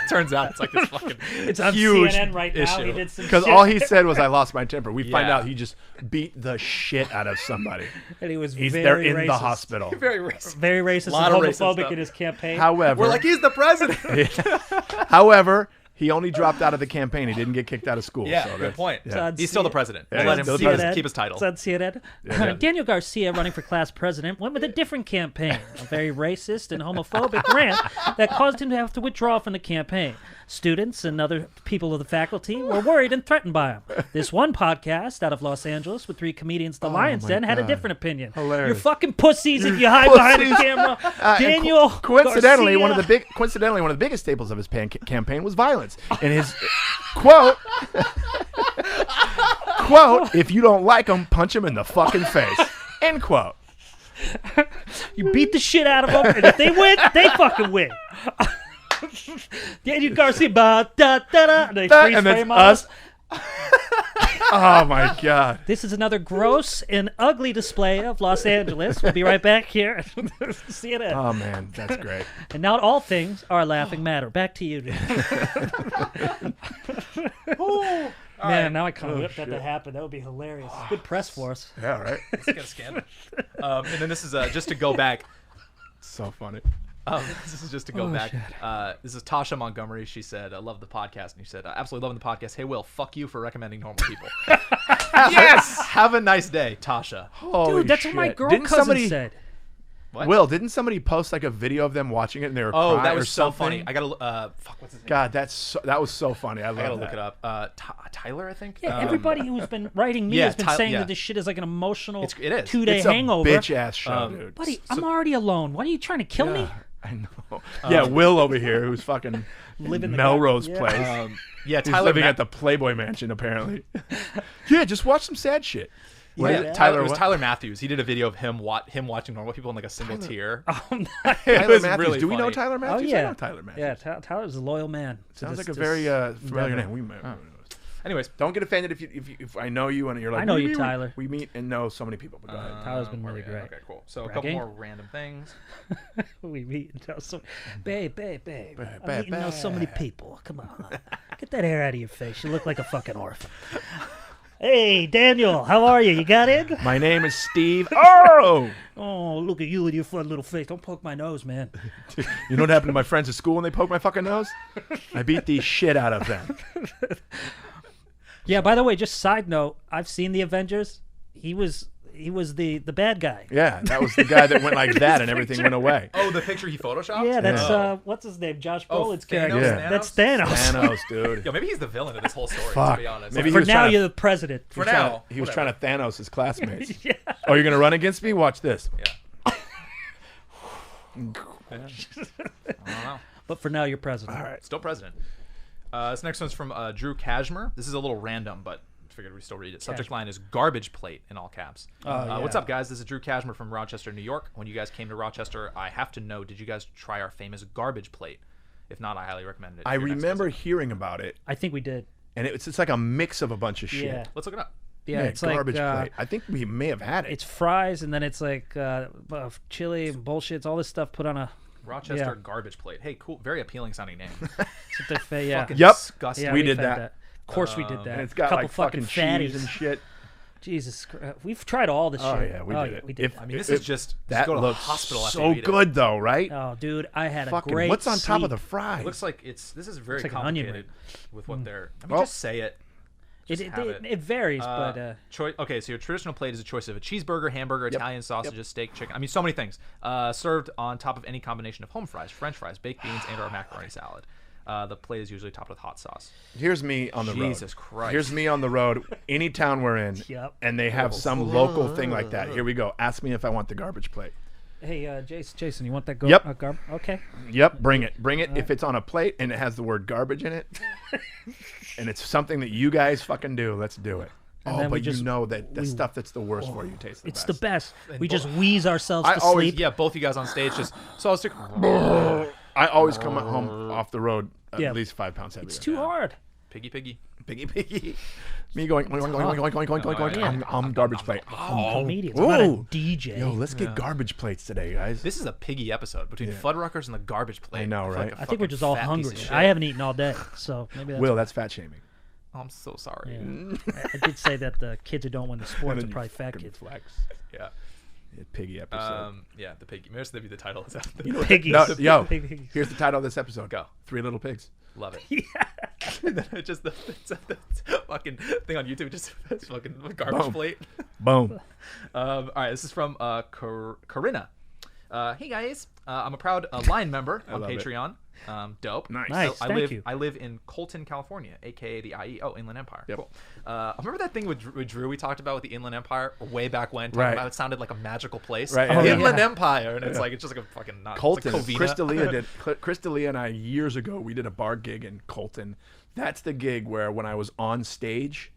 Turns out it's like this fucking It's on huge CNN right now. He issue. did some Because shit. all he said was, "I lost my temper." We find Yeah. out he just beat the shit out of somebody. and he was They're very in racist. the hospital. Very racist. Very racist Lot and of racist homophobic stuff. in his campaign. However, We're like, he's the president. however, he only dropped out of the campaign. He didn't get kicked out of school. Yeah, so good that's- point. yeah. on He's still the C- president. Yeah, We'll let he's him still the president. keep his title. It's on CNN. Yeah. Daniel Garcia, running for class president, went with a different campaign, a very racist and homophobic rant that caused him to have to withdraw from the campaign. Students and other people of the faculty were worried and threatened by him. This one podcast out of Los Angeles with 3 comedians, The Lion's my Den, had a God. different opinion. Hilarious. You're fucking pussies if you hide behind the pussies. camera. And Daniel coincidentally, Garcia. one of the biggest staples of his campaign was violence. And his quote, "If you don't like him, punch him in the fucking face." End quote. You beat the shit out of them, and if they win, they fucking win. Daniel Garcia, ba da da da. And they freeze And that's frame on us. Oh my God. This is another gross and ugly display of Los Angeles. We'll be right back here. CNN. Oh man, that's great. And not all things are a laughing matter. Back to you, dude. Man, now I kind of whipped that to happen. That would be hilarious. Good press for us. Yeah, right. Let's get a scan. And then this is just to go back. So funny. This is just to go back. This is Tasha Montgomery. She said, "I love the podcast." And you said, "Absolutely loving the podcast. Hey, Will, fuck you for recommending normal people." Yes. Have a nice day, Tasha. Holy Dude, that's what my shit. girl Didn't cousin somebody, said. What? Will, didn't somebody post like a video of them watching it and they were Oh, crying that or was so something? funny. I gotta fuck. What's his name? God, that was so funny. I I gotta love look it up. Tyler, I think. Yeah, everybody who's been writing me yeah, has been Tyler- saying yeah. that this shit is like an emotional It is. 2-day It's hangover. a bitch ass show, dude. Buddy, I'm already alone. What are you trying to kill me? I know. Yeah, Will over here, who's fucking Living the Melrose yeah. Place. Yeah, He's Tyler living Ma- at the Playboy Mansion, apparently. Yeah, just watch some sad shit. Yeah, What is it? Tyler, it was what? Tyler Matthews. He did a video of him watching normal people in like a single tier. Tyler was Matthews. really Do we know funny. Tyler Oh Matthews? yeah, I know Tyler Matthews. Yeah, Tyler's a loyal man. to Sounds this- like a this very familiar endeavor. name. Anyways, Don't get offended if I know you and you're like, I know "What do you, mean Tyler." We meet and know so many people. But go ahead. Tyler's been where really we at? great. Okay, cool. So a couple Bragging? more random things. We meet and tell so, babe. I'm babe, meeting now so many people. Come on, get that hair out of your face. You look like a fucking orphan. Hey, Daniel, how are you? You got in? My name is Steve. Oh! Oh, look at you with your fun little face. Don't poke my nose, man. You know what happened to my friends at school when they poked my fucking nose? I beat the shit out of them. Yeah, by the way, just side note, I've seen the Avengers. He was the bad guy. Yeah, that was the guy that went like that and everything went away. Oh, the picture he photoshopped? Yeah, that's Oh. what's his name? Josh Oh, Brolin's Thanos? character. Yeah. That's Thanos. Thanos, dude. Yo, maybe he's the villain of this whole story, Fuck. to be honest. Maybe he For was now, trying to- you're the president. For now. He was whatever. trying to Thanos his classmates. Yeah. Oh, you're going to run against me? Watch this. Yeah. I don't know. But for now, you're president. All right. Still president. This next one's from Drew Kashmer. This is a little random, but figured we still read it. Subject line is garbage plate in all caps. What's yeah. up, guys? This is Drew Kashmer from Rochester, New York. When you guys came to Rochester, I have to know, did you guys try our famous garbage plate? If not, I highly recommend it. I for your next remember visit. hearing about it, I think we did. and it's like a mix of a bunch of shit. Yeah. Let's look it up. Yeah, Yeah, it's like garbage plate. I think we may have had it. it's fries, and then it's like chili and bullshit. It's all this stuff put on a. Rochester Yeah. garbage plate. Hey, cool. Very appealing sounding name. Yeah. Fucking Yep. disgusting. Yeah, we we've did had that. Of course, we did that. and it's got couple like fucking fatties cheese and shit. Jesus Christ. We've tried all this Oh shit. yeah, we did it. We did If- that. I mean, this if- is just that go to the looks hospital after so you eat it. good though, right? Oh, dude, I had Fucking a great what's on top of the sleep. fries? It looks like this is very like an onion complicated with what they're. I mean, Well- just say it. It, Just have it varies, but Okay, so your traditional plate is a choice of a cheeseburger, hamburger, Italian sausages, steak, chicken. I mean, so many things. Served on top of any combination of home fries, French fries, baked beans, and/or macaroni salad. The plate is usually topped with hot sauce. Here's me on the road. Jesus Christ. Here's me on the road, any town we're in, Yep. and they have some local thing like that. Here we go. Ask me if I want the garbage plate. hey, Jason, you want that? Yep. Okay. Yep, bring it. Bring it if it's on a plate and it has the word garbage in it. And it's something that you guys fucking do. Let's do it. And Oh, then we but you just- know that the stuff that's the worst for you tastes the It's best. the best. We bo- just wheeze ourselves I to always- sleep. Yeah, both you guys on stage just. So I was like, I always come home off the road at Yeah. least 5 pounds heavier. It's too hard. piggy, piggy. Piggy. Me going, I'm garbage plate. Comedians. I'm not a Ooh. DJ. Yo, let's get garbage plates today, guys. This is a piggy episode between Fuddruckers and the garbage plate. I know, feel right? a I think we're fucking just all fat piece hungry. of shit. I haven't eaten all day, so maybe that's. Will, that's fat shaming. Oh, I'm so sorry. Yeah. I did say that the kids who don't win the And sports then are you probably fat fucking kids. Flex. Yeah. Piggy episode. Yeah, the piggy. Maybe this would be the title. Piggies. No, yo, Piggies. here's the title of this episode. Go. 3 Little Pigs. Love it. It's just the fucking thing on YouTube, just this fucking garbage Boom. plate. Boom. All right, this is from Corinna. Hey guys, I'm a proud Line member on love it. Patreon. Dope. Nice. Nice. Thank you. I live in Colton, California, aka the IE. Oh, Inland Empire. Yep. Cool. Remember that thing with Drew we talked about with the Inland Empire way back when? Talking Right. about it sounded like a magical place. Right, yeah, Inland yeah. Empire, and it's like it's just like a fucking not Colton. It's like Chris Covina. D'Elia did. Chris D'Elia and I years ago we did a bar gig in Colton. That's the gig where when I was on stage,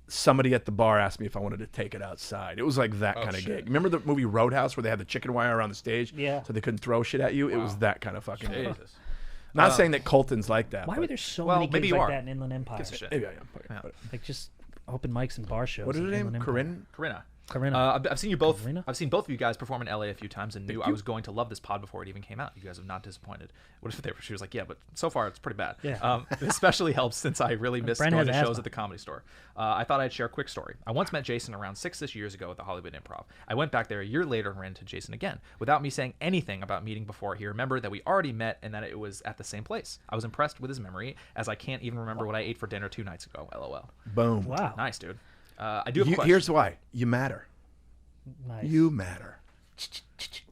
somebody at the bar asked me if I wanted to take it outside. It was like that kind of shit. gig. Remember the movie Roadhouse where they had the chicken wire around the stage, Yeah. so they couldn't throw shit at you? It was that kind of fucking gig. Jesus. Not saying that Colton's like that. Why but were there so Well, many maybe gigs you like are. that in Inland Empire? Gives a shit. Maybe I am. Yeah. But- Like just open mics and bar shows. What is her in name? Inland Empire. Corinne? Corinna. Corinna. I've seen you both. Corinna? I've seen both of you guys perform in LA a few times, and knew I was going to love this pod before it even came out. You guys have not disappointed. What if they were? She was like, "Yeah, but so far it's pretty bad." Yeah. It especially helps since I really miss Brent going to has shows asthma. at the Comedy Store. I thought I'd share a quick story. I once met Jason around 6 years ago at the Hollywood Improv. I went back there a year later and ran into Jason again. Without me saying anything about meeting before, he remembered that we already met and that it was at the same place. I was impressed with his memory, as I can't even remember what I ate for dinner 2 nights ago. LOL. Boom. Wow. Nice, dude. I do have a question. Here's why. You matter. Nice. You matter.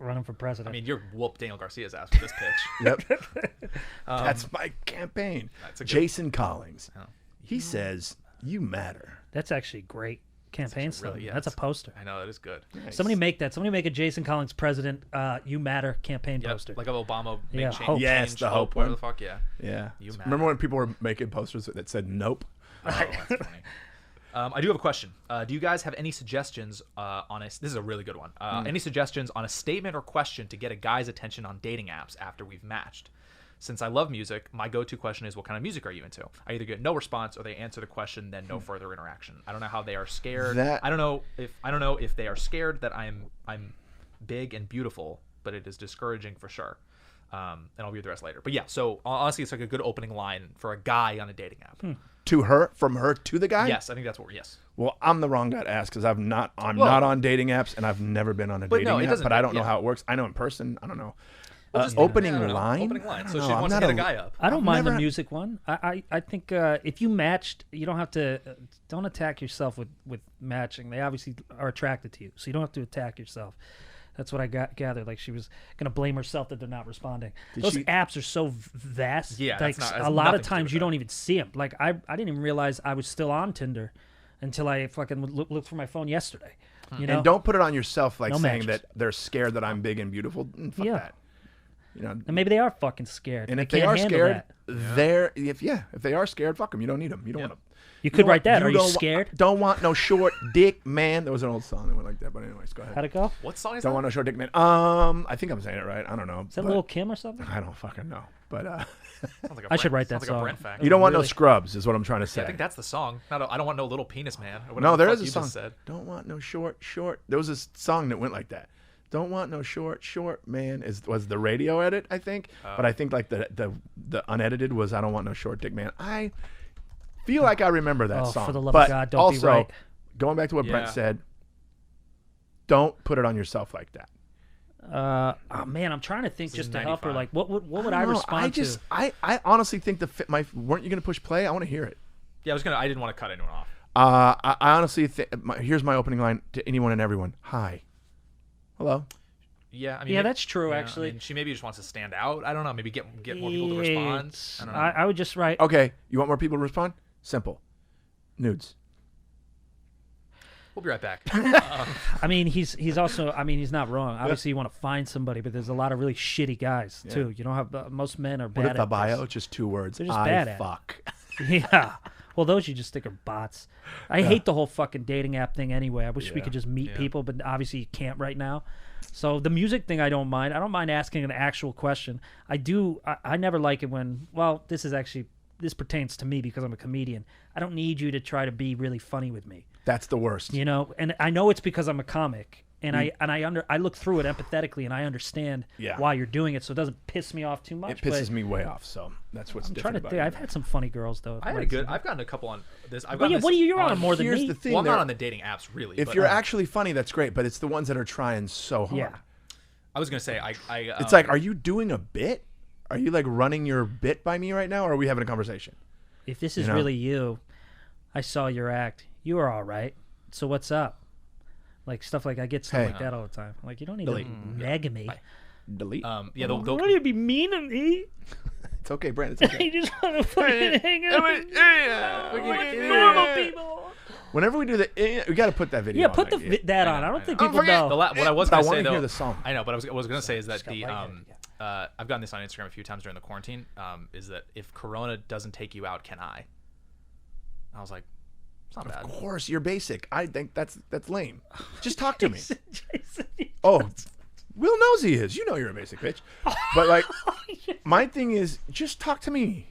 Running for president. I mean, you're whoop Daniel Garcia's ass with this pitch. Yep. That's my campaign. That's a good- Jason Collings. He says, you matter. that's actually great campaign It's really- slogan. yeah, That's a it's- poster. I know that is good. Somebody make that. Somebody make a Jason Collings president, you matter campaign Yep, poster. like of Obama. Make Yeah, change, hope. Yes, change, the hope whatever one. the fuck. Yeah. Yeah. You matter. Remember when people were making posters that said "Nope"? Oh, that's funny. I do have a question. Do you guys have any suggestions on a? This is a really good one. Any suggestions on a statement or question to get a guy's attention on dating apps after we've matched? Since I love music, my go-to question is, "What kind of music are you into?" I either get no response or they answer the question, then no further interaction. I don't know how they are scared. I don't know if they are scared that I'm big and beautiful, but it is discouraging for sure. And I'll read the rest later. But yeah, so honestly, it's like a good opening line for a guy on a dating app. To her, from her to the guy. Yes, I think that's what. Yes. Well, I'm the wrong guy to ask because I'm not on dating apps and I've never been on a But dating no, it app. doesn't- But I don't know yeah. how it works. I know in person. I don't know. Just Opening I don't know. line. Opening line. I don't So know. she I'm wants to not hit a guy up. I don't I've mind the never- music one. I think if you matched, you don't have to. Don't attack yourself with matching. They obviously are attracted to you, so you don't have to attack yourself. That's what I gathered. Like she was gonna blame herself that they're not responding. Those she- apps are so vast. Yeah, like that's not- a lot nothing of to do times with you that. don't even see them. Like I didn't even realize I was still on Tinder until I fucking looked for my phone yesterday. You know, And don't put it on yourself like No saying matches. that they're scared that I'm big and beautiful. Fuck Yeah. that. You know. and maybe they are fucking scared. And they if they can't are handle scared, that. if they are scared, fuck them. You don't need them. You don't want them. You could write that. Are you don't scared? Don't want no short dick man. There was an old song that went like that. But anyways, go ahead. How'd it go? What song is Don't that? want no short dick man. I think I'm saying it right. I don't know. Is that but Lil Kim or something? I don't fucking know. But Sounds like a I should Brent- write that sounds like song. a Brent fact. you don't want no Really? scrubs, is what I'm trying to say. I think that's the song. I don't want no little penis man. Or whatever No, the there fuck is a you song. just said. Don't want no short. There was a song that went like that. Don't want no short man was the radio edit, I think. But I think like the unedited was I don't want no short dick man. I feel like I remember that Oh, song. for the love of but God, don't be also, right. going back to what Brent Yeah. said, don't put it on yourself like that. Oh man, I'm trying to think This just is to help her. 95. Like, what would I I don't know. respond to? I honestly think weren't you gonna push play? I want to hear it. Yeah, I didn't want to cut anyone off. I honestly think here's my opening line to anyone and everyone. Hi. Hello. Yeah, I mean, Yeah, maybe- that's true, yeah, actually. I mean, she maybe just wants to stand out. I don't know. Maybe get more people to respond. It's- I don't know. I would just write. Okay. You want more people to respond? Simple. Nudes. We'll be right back. I mean, he's also. I mean, he's not wrong. Obviously, you want to find somebody, but there's a lot of really shitty guys too. You don't have most men are bad What if the at bio? this. Just 2 words. They're just I bad at it. fuck. Yeah. Well, those you just think are bots. I hate the whole fucking dating app thing anyway. I wish we Yeah. could just meet Yeah. people, but obviously you can't right now. So the music thing I don't mind. I don't mind asking an actual question. I do. I never like it when, well, this pertains to me because I'm a comedian. I don't need you to try to be really funny with me. That's the worst. You know, and I know it's because I'm a comic, and I look through it empathetically, and I understand Yeah. why you're doing it, so it doesn't piss me off too much. It pisses but me way off. So that's what's I'm different trying to about think. it. I've had some funny girls though. I've gotten a couple on this. I've Well, gotten yeah, this what are you? You're on more than Here's me. the thing. Well, I'm there- not on the dating apps really. if but, you're actually funny, that's great. But it's the ones that are trying so hard. Yeah. I was gonna say It's like, are you doing a bit? Are you like running your bit by me right now, or are we having a conversation? If this is know? really you, I saw your act. You were all right. So what's up? Like stuff like I get stuff Hey. like that all the time. Like you don't need Delete. to nag me. Delete. yeah, they'll Why do you be mean to me? It's okay, Brent. It's okay. You just want to fucking hang out with normal people. Whenever we do we got to put that video. Yeah, on put there. that I on. know, I I don't know. think Don't people forget know. what I was But I gonna wanna say though, hear the song. I know, but I was gonna say is that got the lightheaded, I've gotten this on Instagram a few times during the quarantine. Is that if Corona doesn't take you out, can I? I was like, it's not bad. Of course, you're basic. I think that's lame. Just talk to me. Jason, Oh, Will knows he is. You know you're a basic bitch. But like, my thing is, just talk to me.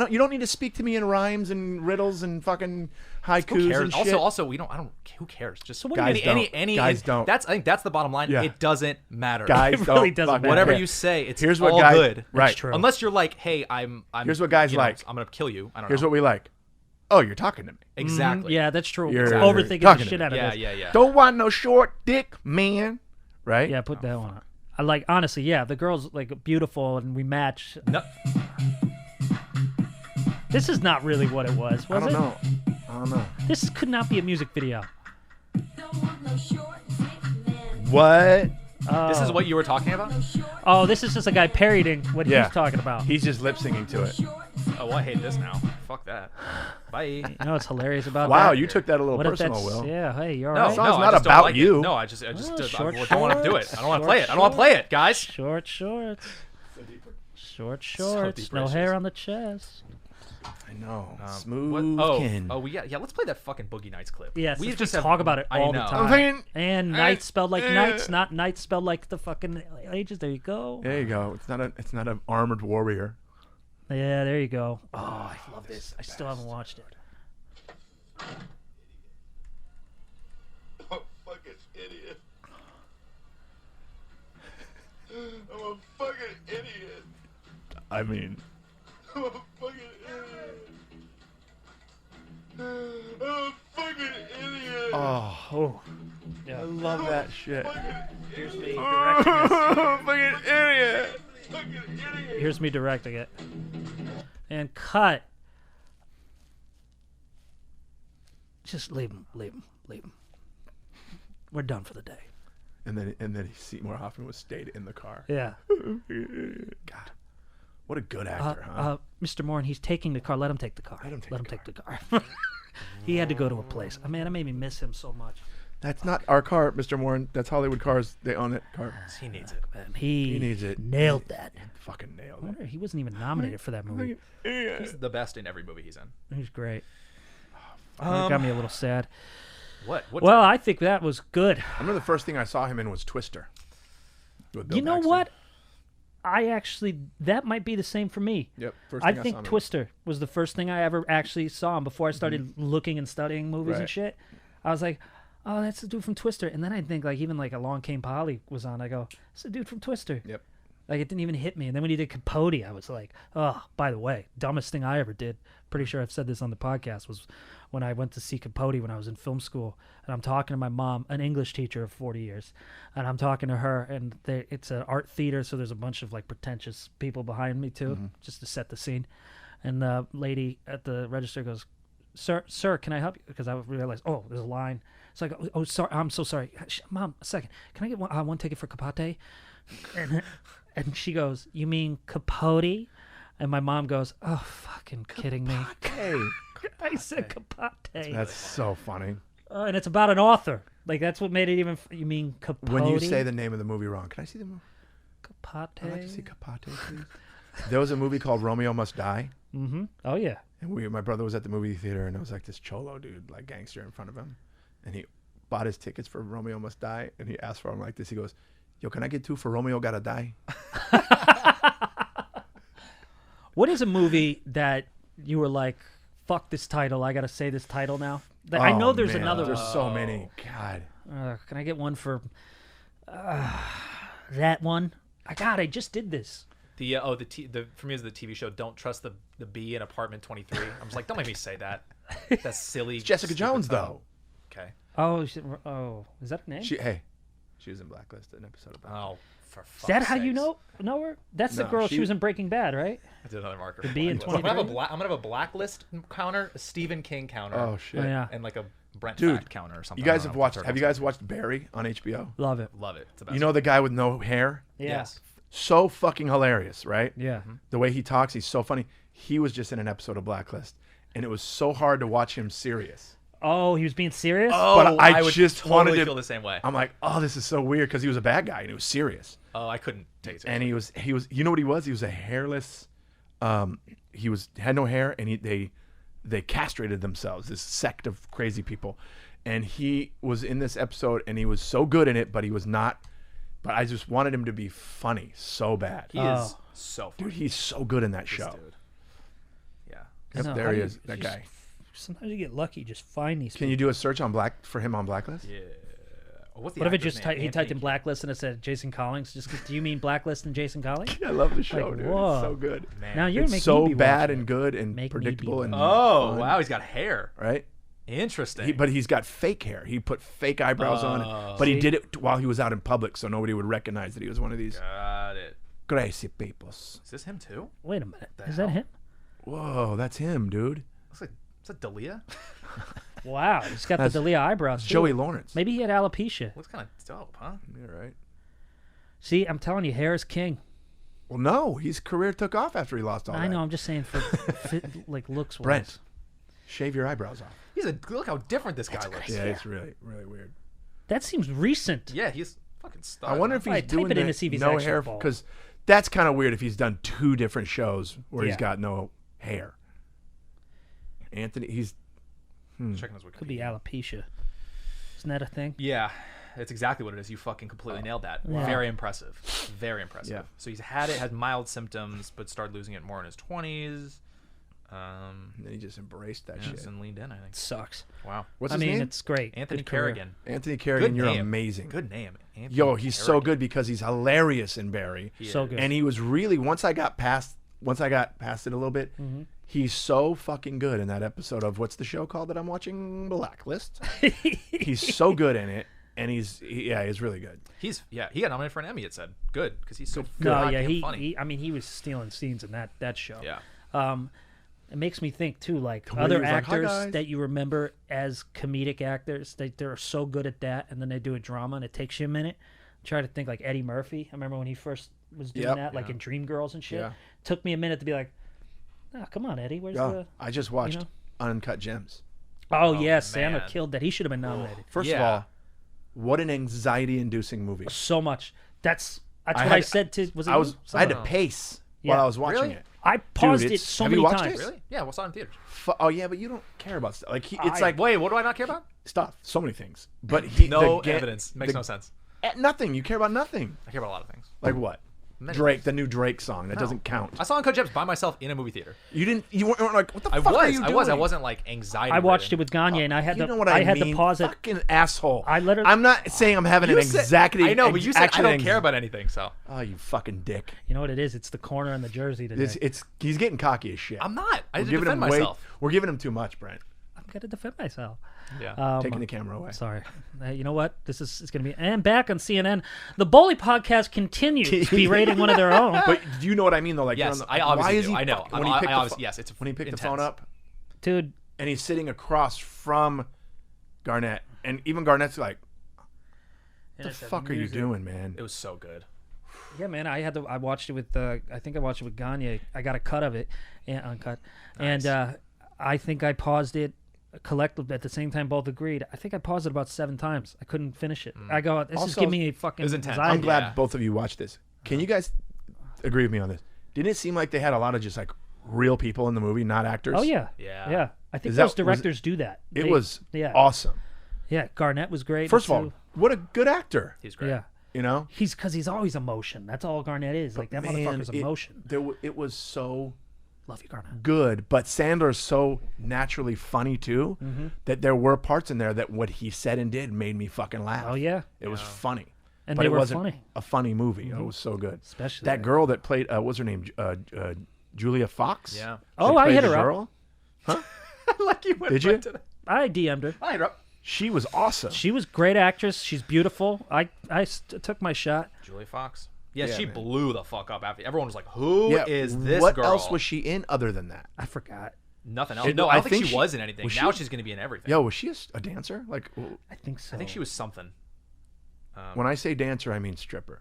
You don't need to speak to me in rhymes and riddles and fucking Who haikus cares? and shit. Also, who cares? Just what do you mean? Guys don't. I think that's the bottom line. Yeah. It doesn't matter. Guys It don't. really doesn't fucking matter. Whatever care. you say, it's Here's what all guys. good. Right. true. Unless you're like, hey, I'm Here's what guys you know, like. I'm gonna kill you. I don't Here's know. what we like. Oh, you're talking to me. Exactly. Yeah, that's true. You're Overthinking talking the to shit me. out of Yeah, this. yeah, yeah. Don't want no short dick, man. Right? Yeah, put that one on. I like honestly, yeah, the girl's like beautiful and we match. No, This is not really what it was, I was don't it? know. I don't know. This could not be a music video. What? this is what you were talking about. Oh, this is just a guy parodying what Yeah. he's talking about. He's just lip singing to it. Oh, well, I hate this now. fuck that. Bye. You know what's hilarious about Wow, that? you took that a little What if personal, that's Will. yeah? Hey, you're No, all right. song's no, not I just don't about like you. It. No, I just Oh, don't short want to do it. shorts. I don't want to play it. I Short don't want to play it, guys. Short shorts. Short So shorts. deep No britches. hair on the chest. I know. What? Smooth Oh, kin. yeah. Let's play that fucking Boogie Nights clip. Yeah, we since just we have- talk about it I all the know. time. thinking- And nights spelled like nights, not nights spelled like the fucking ages. There you go. There you go. It's not an armored warrior. Yeah, there you go. Oh, I love this. I still haven't watched it. I'm a fucking idiot. I'm a fucking idiot. I mean, I'm a fucking idiot. I'm a fucking idiot. oh, Yeah. I love that shit. Here's me directing this. Fucking idiot. Fucking idiot. Here's me directing it. And cut. Just leave him. We're done for the day. And then Seymour Hoffman was stayed in the car. Yeah. God, what a good actor, huh? Mr. Morin, he's taking the car. Let him take the car. Let him take the the car. He had to go to a place. Man, that made me miss him so much. That's not our car, Mr. Morin. That's Hollywood Cars. They own it. Car. He needs it. Man, he needs it. Nailed that. Fucking nailed I it. wonder, he wasn't even nominated for that movie. He's the best in every movie he's in. He was great. That got me a little sad. What? Well, I think that was good. I remember the first thing I saw him in was Twister. with Bill You know Paxton. what? That might be the same for me. Yep. First I thing think saw him in. Twister was the first thing I ever actually saw him before I started looking and studying movies and Right. shit. I was like, oh, that's the dude from Twister. And then I think like even like Along Came Polly was on. I go, it's the dude from Twister. Yep. Like it didn't even hit me. And then when he did Capote, I was like, oh, by the way, dumbest thing I ever did. Pretty sure I've said this on the podcast was when I went to see Capote when I was in film school. And I'm talking to my mom, an English teacher of 40 years. And I'm talking to her and it's an art theater. So there's a bunch of like pretentious people behind me too, just to set the scene. And the lady at the register goes, Sir, can I help you? Because I realized, oh, there's a line. It's like, oh, sorry, I'm so sorry. Mom, a second. Can I get one ticket for Capote? And she goes, you mean Capote? And my mom goes, oh, fucking kidding me. Hey, I said Capote. that's so funny. And it's about an author. Like, that's what made it even... You mean Capote? When you say the name of the movie wrong, can I see the movie? Capote? I'd like to see Capote, please. There was a movie called Romeo Must Die. Mm-hmm. Oh, yeah. And my brother was at the movie theater, and it was like this cholo dude, like gangster, in front of him, and he bought his tickets for Romeo Must Die, and he asked for them like this. He goes, "Yo, can I get 2 for Romeo Gotta Die?" What is a movie that you were like, fuck this title, I got to say this title now? I know Oh, there's man, another There's one. so many. God. Can I get one for that one? I just did this. For me, is the TV show Don't Trust the Bee in Apartment 23. I'm just like, don't make me say that. That's silly. It's Jessica stupid Jones, title. though. Okay. Oh, is that her name? She was in Blacklist, an episode of Blacklist. Oh, for fuck's Is that how sakes. you know her? That's the No, girl. she- She was in Breaking Bad, right? I did another marker. The for Bee in Blacklist. I'm gonna 23? have a blacklist counter, a Stephen King counter, Oh shit. Oh, yeah. and like a Brent Dude, Fact counter or something. You I guys don't have know. watched? Third Have you one. guys watched Barry on HBO? Love it. Love it. It's the best. You know the guy with no hair? Yeah. Yes. So fucking hilarious, right? Yeah. The way he talks, he's so funny. He was just in an episode of Blacklist, and it was so hard to watch him serious. Oh, he was being serious? But I would just totally wanted to feel the same way. I'm like, oh, this is so weird because he was a bad guy and he was serious. Oh, I couldn't take it. And he was you know what he was? He was a hairless had no hair, and they castrated themselves, this sect of crazy people. And he was in this episode, and he was so good in it, but he was not. But I just wanted him to be funny so bad. He is so funny. Dude, he's so good in that This show. dude. Yeah. Yep, No, there how he do you- is, that guy. Sometimes you get lucky. Just find these Can you do a search on for him on Blacklist? Yeah. What's the What if it actor's just name? he typed in Anthony- Blacklist and it said Jason Collings? Just do you mean Blacklist and Jason Collings? I love the show, Like, dude. whoa. It's so good. Man. Now you're It's making so me be bad watching and it. good and Make me be predictable and Oh fun, wow, he's got hair. right? Interesting. But he's got fake hair. He put fake eyebrows on, but he See? did it while he was out in public, so nobody would recognize that he was one of these Got it. crazy peoples. Is this him too? Wait a minute. The Is that hell? him? Whoa, that's him, dude. Looks like is that Dalia? Wow, he's got That's the Dalia eyebrows. too. Joey Lawrence. Maybe he had alopecia. Looks kind of dope, huh? Yeah, right. See, I'm telling you, hair is king. Well, no, his career took off after he lost all that. I know. I'm just saying for like looks. Brent, shave your eyebrows off. Look how different this guy looks. Yeah, it's really, really weird. That seems recent. Yeah, he's fucking stud. I wonder if he's Right, type doing it in the to see if he's no actually hair, bald. because that's kind of weird if he's done 2 different shows where he's Yeah. got no hair. Anthony, he's Checking his Wikipedia. Could be alopecia. Isn't that a thing? Yeah, it's exactly what it is. You fucking completely nailed that. Yeah. Very impressive. Very impressive. Yeah. So he's had mild symptoms, but started losing it more in his 20s. and he just embraced that Yeah, shit. and leaned in, I think. Sucks. Wow. What's I his mean, name? it's great. Anthony Good career. Kerrigan. Anthony Kerrigan. Good You're name. amazing. Good name. Anthony Yo, he's so Kerrigan. good because he's hilarious in Barry. So good. And he was really once I got past it a little bit, he's so fucking good in that episode of what's the show called that I'm watching? Blacklist. He's so good in it, and he's really good. He got nominated for an Emmy. It said good because he's so No, goddamn yeah, funny. I mean, he was stealing scenes in that show. Yeah. It makes me think too, like way he other was like, "Hi, actors guys." that you remember as comedic actors, they're so good at that, and then they do a drama, and it takes you a minute. Try to think like Eddie Murphy. I remember when he first was doing Yep. that, like in Dreamgirls and shit. Yeah. Took me a minute to be like, "Oh, come on, Eddie, where's Yeah, the?" I just watched know? Uncut Gems. Oh yeah, Sandler man. killed that. He should have been nominated. First of Yeah. all, what an anxiety-inducing movie. So much. That's what had- I said to. Was it? I you? had to Someone? pace Yeah. while I was watching Really? it. I paused it it's- so have many you watched times. it? Really? Yeah, we'll saw it in theaters. Oh yeah, but you don't care about stuff. Like it's like Wait, what do I not care about? stuff. So many things. But No evidence. Makes no sense. Nothing. You care about nothing. I care about a lot of things. Like what? Many Drake, the new Drake song. That doesn't count. I saw Uncut Gems by myself in a movie theater. You weren't like, what the fuck are you doing? I wasn't like anxiety. I watched it with Gagne, and I had You to. know what I I had mean? to pause it. Fucking asshole. I'm not saying I'm having an I know, but you said I don't care about. about anything. So Oh, you fucking dick. You know what it is? It's the corner and the jersey today. He's getting cocky as shit. I'm not. I We're just giving defend him myself. We're giving him too much, Brent. I'm gonna defend myself. Yeah. Taking the camera away. Sorry. You know what? This is going to be... And back on CNN, the Bully Podcast continues to be rating one of their own. But do you know what I mean though? Like, Yes, you're on the, I obviously why is do. he I know. fucking- when he picked the obviously, pho- yes, it's when he picked the intense. phone up Dude, and he's sitting across from Garnett, and even Garnett's like, "What the fuck are you doing, man?" It was so good. yeah, man, I watched it with... I think I watched it with Gagne. I got a cut of it, and uncut. Nice. And I think I paused it collectively at the same time. Both agreed. I think I paused it about 7 times. I couldn't finish it. I go, this is Also, giving me a fucking it was intense. anxiety. I'm glad Yeah. both of you watched this. Can you guys agree with me on this? Didn't it seem like they had a lot of just like real people in the movie, not actors? Oh, yeah. Yeah. Yeah. I think Is that- those directors do that. It They- was yeah. awesome. Yeah, Garnett was great. First of all, too. what a good actor. He's great. Yeah. You know, Because he's always emotion. That's all Garnett is. Like, that motherfucker's emotion. It was so Love you, Garnett. good, but Sandler's so naturally funny too that there were parts in there that what he said and did made me fucking laugh. Oh, yeah. It was funny. And but they it were wasn't funny. a funny movie. It was so good. Especially that girl that played, what's her name? Julia Fox? Yeah. Oh, She I played hit the her up. girl? Like you went Did you? right to the... I DM'd her. I interrupt. She was awesome. She was a great actress. She's beautiful. I took my shot. Julia Fox. Yeah, Yeah, she man. blew the fuck up after. Everyone was like, "Who is this what girl?" else was she in other than that? I forgot. Nothing else. It- No, I I don't think think she she- was in anything. was Now she- she's gonna be in everything. Yo, was she a dancer? Like, I think so. I think she was something. when I say dancer, I mean stripper.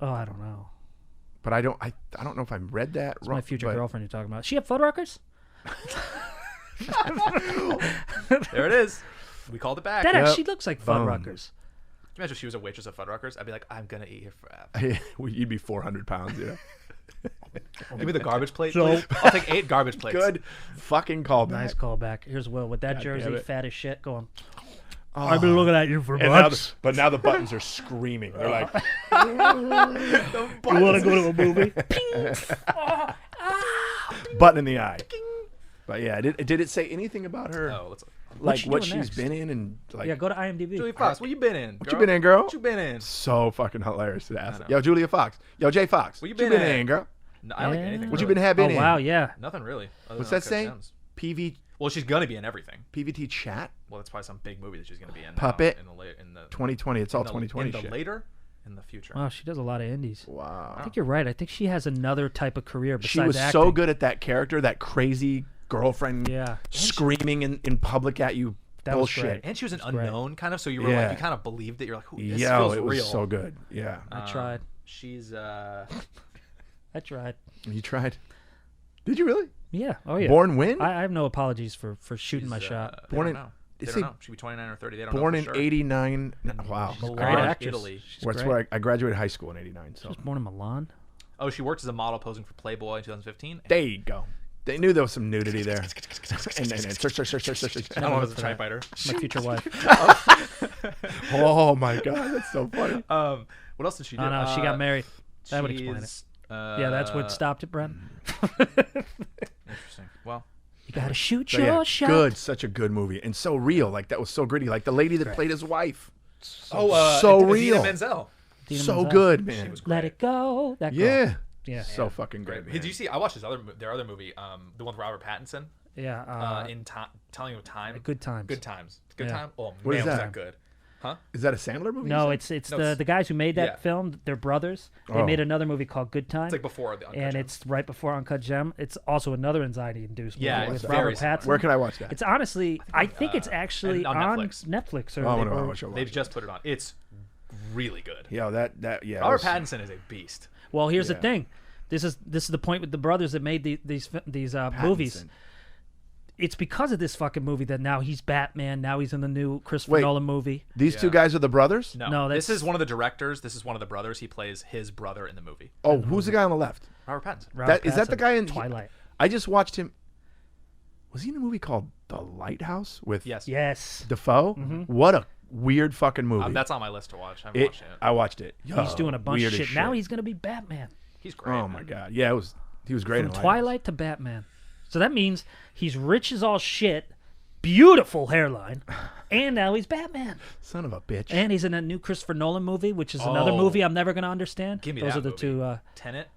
Oh, I don't know. But I don't know if I read that It's wrong. my future but- girlfriend you're talking about. She at Fuddruckers? There it is. We called it back. That Yep. actually looks like Boom. Fuddruckers. Imagine if she was a waitress at Fuddruckers. I'd be like, I'm gonna eat here forever. Well, you'd be 400 pounds, yeah. Give me the garbage plate, So- please. I'll take 8 garbage plates. Good fucking callback. Nice callback. Here's Will with that God jersey, damn it. fat as shit, going, Oh. I've been looking at you for And now months. but now the buttons are screaming. They're like, You want to go to a movie? Ping! button in the eye. But yeah, did it say anything about her? Oh, let's. like she what doing she's next? been in and like Yeah, go to IMDb. Julia Fox, what you been in? What you been in, girl? What you been in? so fucking hilarious to ask. know. Yo, Julia Fox. Yo, Jay Fox. What you What been in, in? girl? No, I don't like Yeah. anything. What you really. been having Oh, in? wow, yeah. Nothing really. other What's than that Uncut say? Gems. Well, she's gonna be in everything. PVT chat Well, that's probably some big movie that she's gonna be in. Puppet. Now, in the 2020. It's all in the, 2020 in the shit. later, in the future. Wow, she does a lot of indies. Wow. I think you're right. I think she has another type of career besides She was acting. so good at that character, that crazy girlfriend Yeah. screaming in public at you. That was bullshit. great. And she was an great. unknown kind of, so you were Yeah. like, you kind of believed it. You're like, "Ooh, this Yo, feels it was real." so good. Yeah. I tried. She's I tried. You tried? Did you really? Yeah. Oh yeah. Born when? I have no apologies for shooting my shot. They Born don't in- know. They is don't he know. She'd be 29 or 30. They don't Born know in for sure. '89. Wow. Milan, Great actress. Italy. She's That's great. where I graduated high school in '89. So She was born in Milan. Oh, she worked as a model posing for Playboy in 2015. there you go. They knew there was some nudity there. And search. I don't know if it's a typewriter. My future wife. Oh my god, that's so funny. What else did she do? Oh no, she got married. That would explain it. she's, Yeah, that's what stopped it, Brent. Interesting. Well, You gotta shoot So, your yeah, shot. good, such a good movie, and so real. Like that was so gritty. Like the lady that played his wife. so so Idina real. Menzel. Dina So Menzel. good, man. was Let great. it go. That girl. Yeah. Yeah. So fucking great. Did you see? I watched their other movie, the one with Robert Pattinson, Yeah. Telling You Time. Good times. Good Times. Good Yeah. Time. Oh What man, is was that? that good? Huh? Is that a Sandler movie? No, you it's No, the it's- the guys who made that yeah. film. They're brothers. They Oh. made another movie called Good Time. It's like before the Uncut and Gems. it's right before Uncut Gem. It's also another anxiety-induced movie Yeah, with it's Robert very similar. Pattinson. Where can I watch that? It's honestly, I think it's actually on on Netflix. Netflix or, Oh, I wanna or- watch it. They've just put it on. It's really good. Yeah, yeah. Robert Pattinson is a beast. well, here's Yeah. the thing. This is the point with the brothers that made these movies. Pattinson. It's because of this fucking movie that now he's Batman. Now he's in the new Christopher Wait. Nolan movie. These two Yeah. guys are the brothers? No, this that's- is one of the directors. This is one of the brothers. He plays his brother in the movie. Oh, who's the guy on the left? Robert Pattinson. Robert Is that the Pattinson, guy in Twilight? I just watched him. Was he in a movie called The Lighthouse with Yes. Yes, Defoe? What a weird fucking movie. That's on my list to watch. I haven't watched it. I watched it. he's doing a bunch of weird as shit. Now he's gonna be Batman. He's great. Oh my god. Yeah, he was great From in Lighthouse. Twilight to Batman. So that means he's rich as all shit, beautiful hairline, and now he's Batman. Son of a bitch. And he's in a new Christopher Nolan movie, which is another Oh. movie I'm never gonna understand. Give me Those that are the movie. two. Tenet.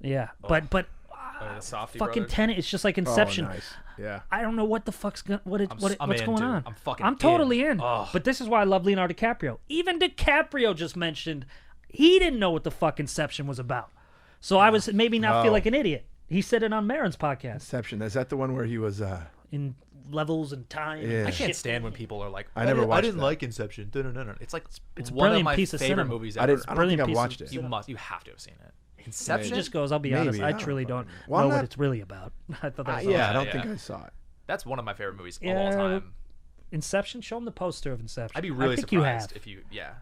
Yeah, but The Softy fucking brothers. Tenet. It's just like Oh, Inception. nice. Yeah. I don't know what the fuck's I'm what's in, going dude. on. I'm fucking I'm totally in. Ugh. But this is why I love Leonardo DiCaprio. Even DiCaprio just mentioned he didn't know what the fuck Inception was about. So I was maybe not feel Oh. like an idiot. He said it on Maron's podcast Inception. Is that the one where he was in levels and time. and Yeah. I shit. can't stand when people are like, I never watched didn't that. like Inception. No. It's like It's a one of brilliant my piece of favorite cinema. movies I ever. don't think brilliant I've piece of watched it. You have to have seen it. He Inception. just goes, I'll be Maybe, honest, I I don't truly fucking don't know. Well, I'm know what not- it's really about. I thought that was yeah, I awesome. don't yeah. think I saw it. That's one of my favorite movies of Yeah. all time. Inception, show him the poster of Inception. I'd be really I think surprised you have. if you. Yeah.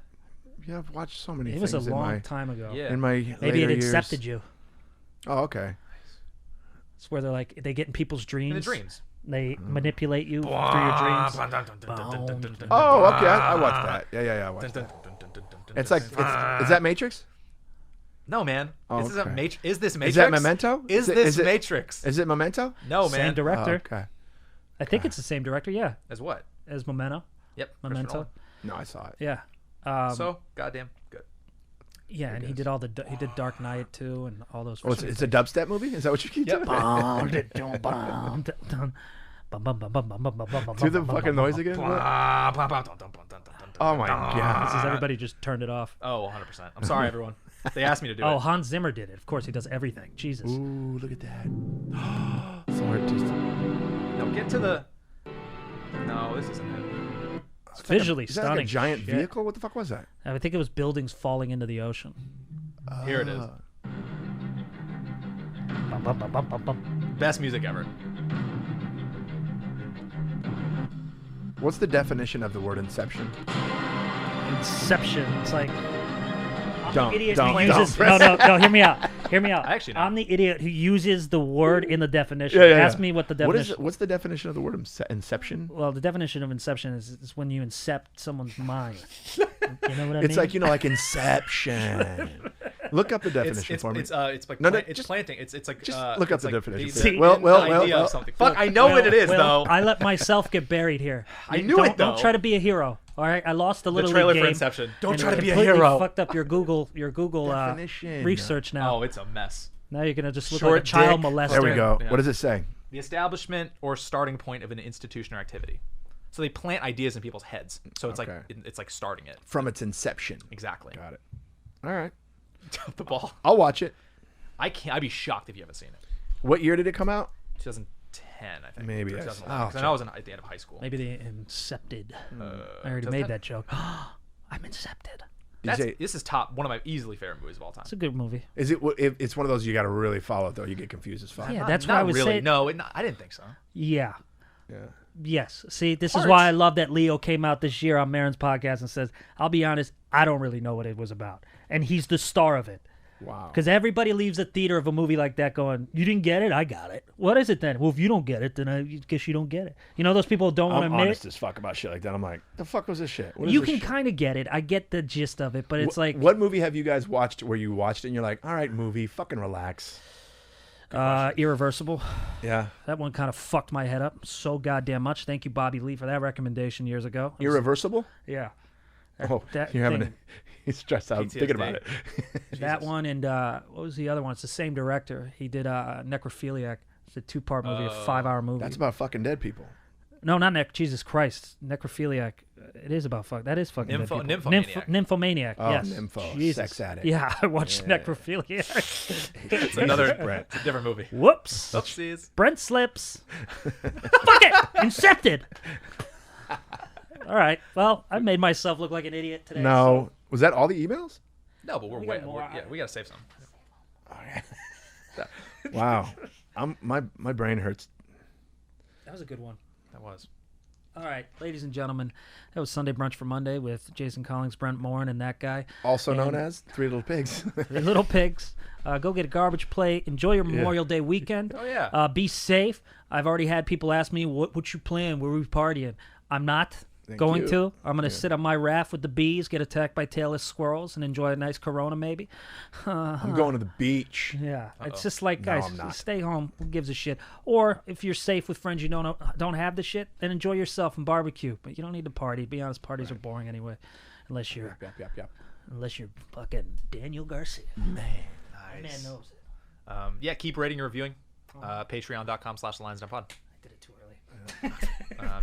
Yeah, I've watched so many It things was a in long my time ago. Yeah. in my Maybe it later years. accepted you. Oh, okay. It's where they're like, they get in people's dreams. In the dreams. They manipulate you through your dreams. Oh, okay. I watched that. Yeah. I watched that. It's like is that Matrix? No, man. Oh, Is this okay. Is this Matrix? Is that Memento? Is it- this is it- Matrix? Is it Memento? No, Same man. Oh, director. okay. I think it's the same director, yeah, As what? as Memento. Yep. Memento. No, I saw it. Yeah. So goddamn good. Yeah, and he did he did Dark Knight too, and all those. Oh, it's a dubstep movie? Is that what you keep doing? Do the fucking noise again? Oh my god. This is everybody just turned it off. Oh, 100%. I'm sorry, everyone. They asked me to do Oh, it. Hans Zimmer did it. Of course, he does everything. Jesus. Ooh, look at that. So artistic. No, get to the. No, this isn't it. It's visually Is that stunning. like a giant shit. vehicle? What the fuck was that? I think it was buildings falling into the ocean. Here it is. Bum, bum, bum, bum, bum, bum. Best music ever. What's the definition of the word Inception? Inception. It's like Don't, idiot don't, who don't uses press no. Hear me out. Hear me out. I actually know. I'm the idiot who uses the word in the definition. Yeah. Ask me what the What definition. is? What's the definition of the word Inception? Well, the definition of inception is when you incept someone's mind. You know what I mean? It's like like Inception. Look up the definition for me. It's like No, no, it's just- planting. It's like just uh, look up it's the like definition. See, Well, idea well. of something. Fuck, I know what it is though. I let myself get buried here. I knew don't, it, though. Don't try to be a hero. All right, I lost the The little trailer league for game. Inception. Don't and try to be a completely hero. Fucked up your Google Definition. research now. Oh, it's a mess. Now you're gonna just look Short like a child dick. molester. There we go. Yeah. What does it say? The establishment or starting point of an institution or activity. So they plant ideas in people's heads. So it's Okay. like it's like starting it. From its inception. Exactly. Got it. All right. The ball. I'll watch it. I'd be shocked if you haven't seen it. What year did it come out? 2010, I think. Maybe Or I- 2011, 'cause I know I was at the end of high school. Maybe they incepted. I already 2010? made that joke. I'm incepted. This is one of my easily favorite movies of all time. It's a good movie. Is it? It's one of those you got to really follow it though. You get confused as fuck. Yeah, Not- that's not what I was really. saying. No, I didn't think so. Yeah. Yeah. Yes. See, this is Parts. why I love that Leo came out this year on Marin's podcast and says, I'll be honest, I don't really know what it was about. And he's the star of it. Wow. Because everybody leaves the theater of a movie like that going, you didn't get it? I got it. What is it then? Well, if you don't get it, then I guess you don't get it. You know, those people don't want to I'm admit honest it. as fuck about shit like that. I'm like, the fuck was this shit? What is You this can shit? kind of get it. I get the gist of it, but it's like What movie have you guys watched where you watched it and you're like, all right, movie, fucking relax? Irreversible. Yeah. That one kind of fucked my head up so goddamn much. Thank you, Bobby Lee, for that recommendation years ago. It was- Irreversible? Yeah. Oh, that you're having thing. he's stressed out thinking PTSD. about it. That one and what was the other one? It's the same director. He did Necrophiliac. It's a 2-part movie, a 5-hour movie. That's about fucking dead people. No, not Jesus Christ. Necrophiliac. It is about fuck. That is fucking dead people. Nymphomaniac. Nymphomaniac. Oh, yes. nympho, Jesus. sex addict. Yeah, I watched Necrophiliac. It's another Brent. different movie. Whoops. Oopsies. Brent slips. Fuck it. Incepted. All right. Well, I made myself look like an idiot today. No. Was that all the emails? No, but We got more. we gotta save some. Wow. My brain hurts. That was a good one. That was. All right, ladies and gentlemen, that was Sunday Brunch for Monday with Jason Collings, Brent Morin, and that guy. Also known And- as Three Little Pigs. The Little Pigs. Go get a garbage plate. Enjoy your Memorial Day weekend. Oh, yeah. Be safe. I've already had people ask me, what you plan? Where we partying? I'm not Thank going you. to. I'm going to sit on my raft with the bees, get attacked by tailless squirrels, and enjoy a nice Corona maybe. I'm going to the beach. Yeah, it's just like, guys, I'm not. stay home. Who gives a shit? Or if you're safe with friends you don't have the shit, then enjoy yourself and barbecue. But you don't need to party. Be honest, parties are boring anyway, unless you're fucking Daniel Garcia. Man. That man knows it. Yeah, keep rating and reviewing. Patreon.com/thelion'sdenpod. I did it too early.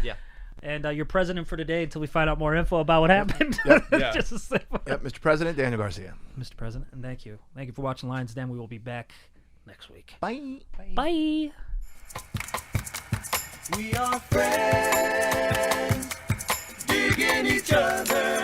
Yeah. And you're president for today until we find out more info about what happened. Yeah. Just a simple. Yep, Mr. President, Daniel Garcia. Mr. President, and thank you. Thank you for watching Lions Den. We will be back next week. Bye. Bye. We are friends, digging each other.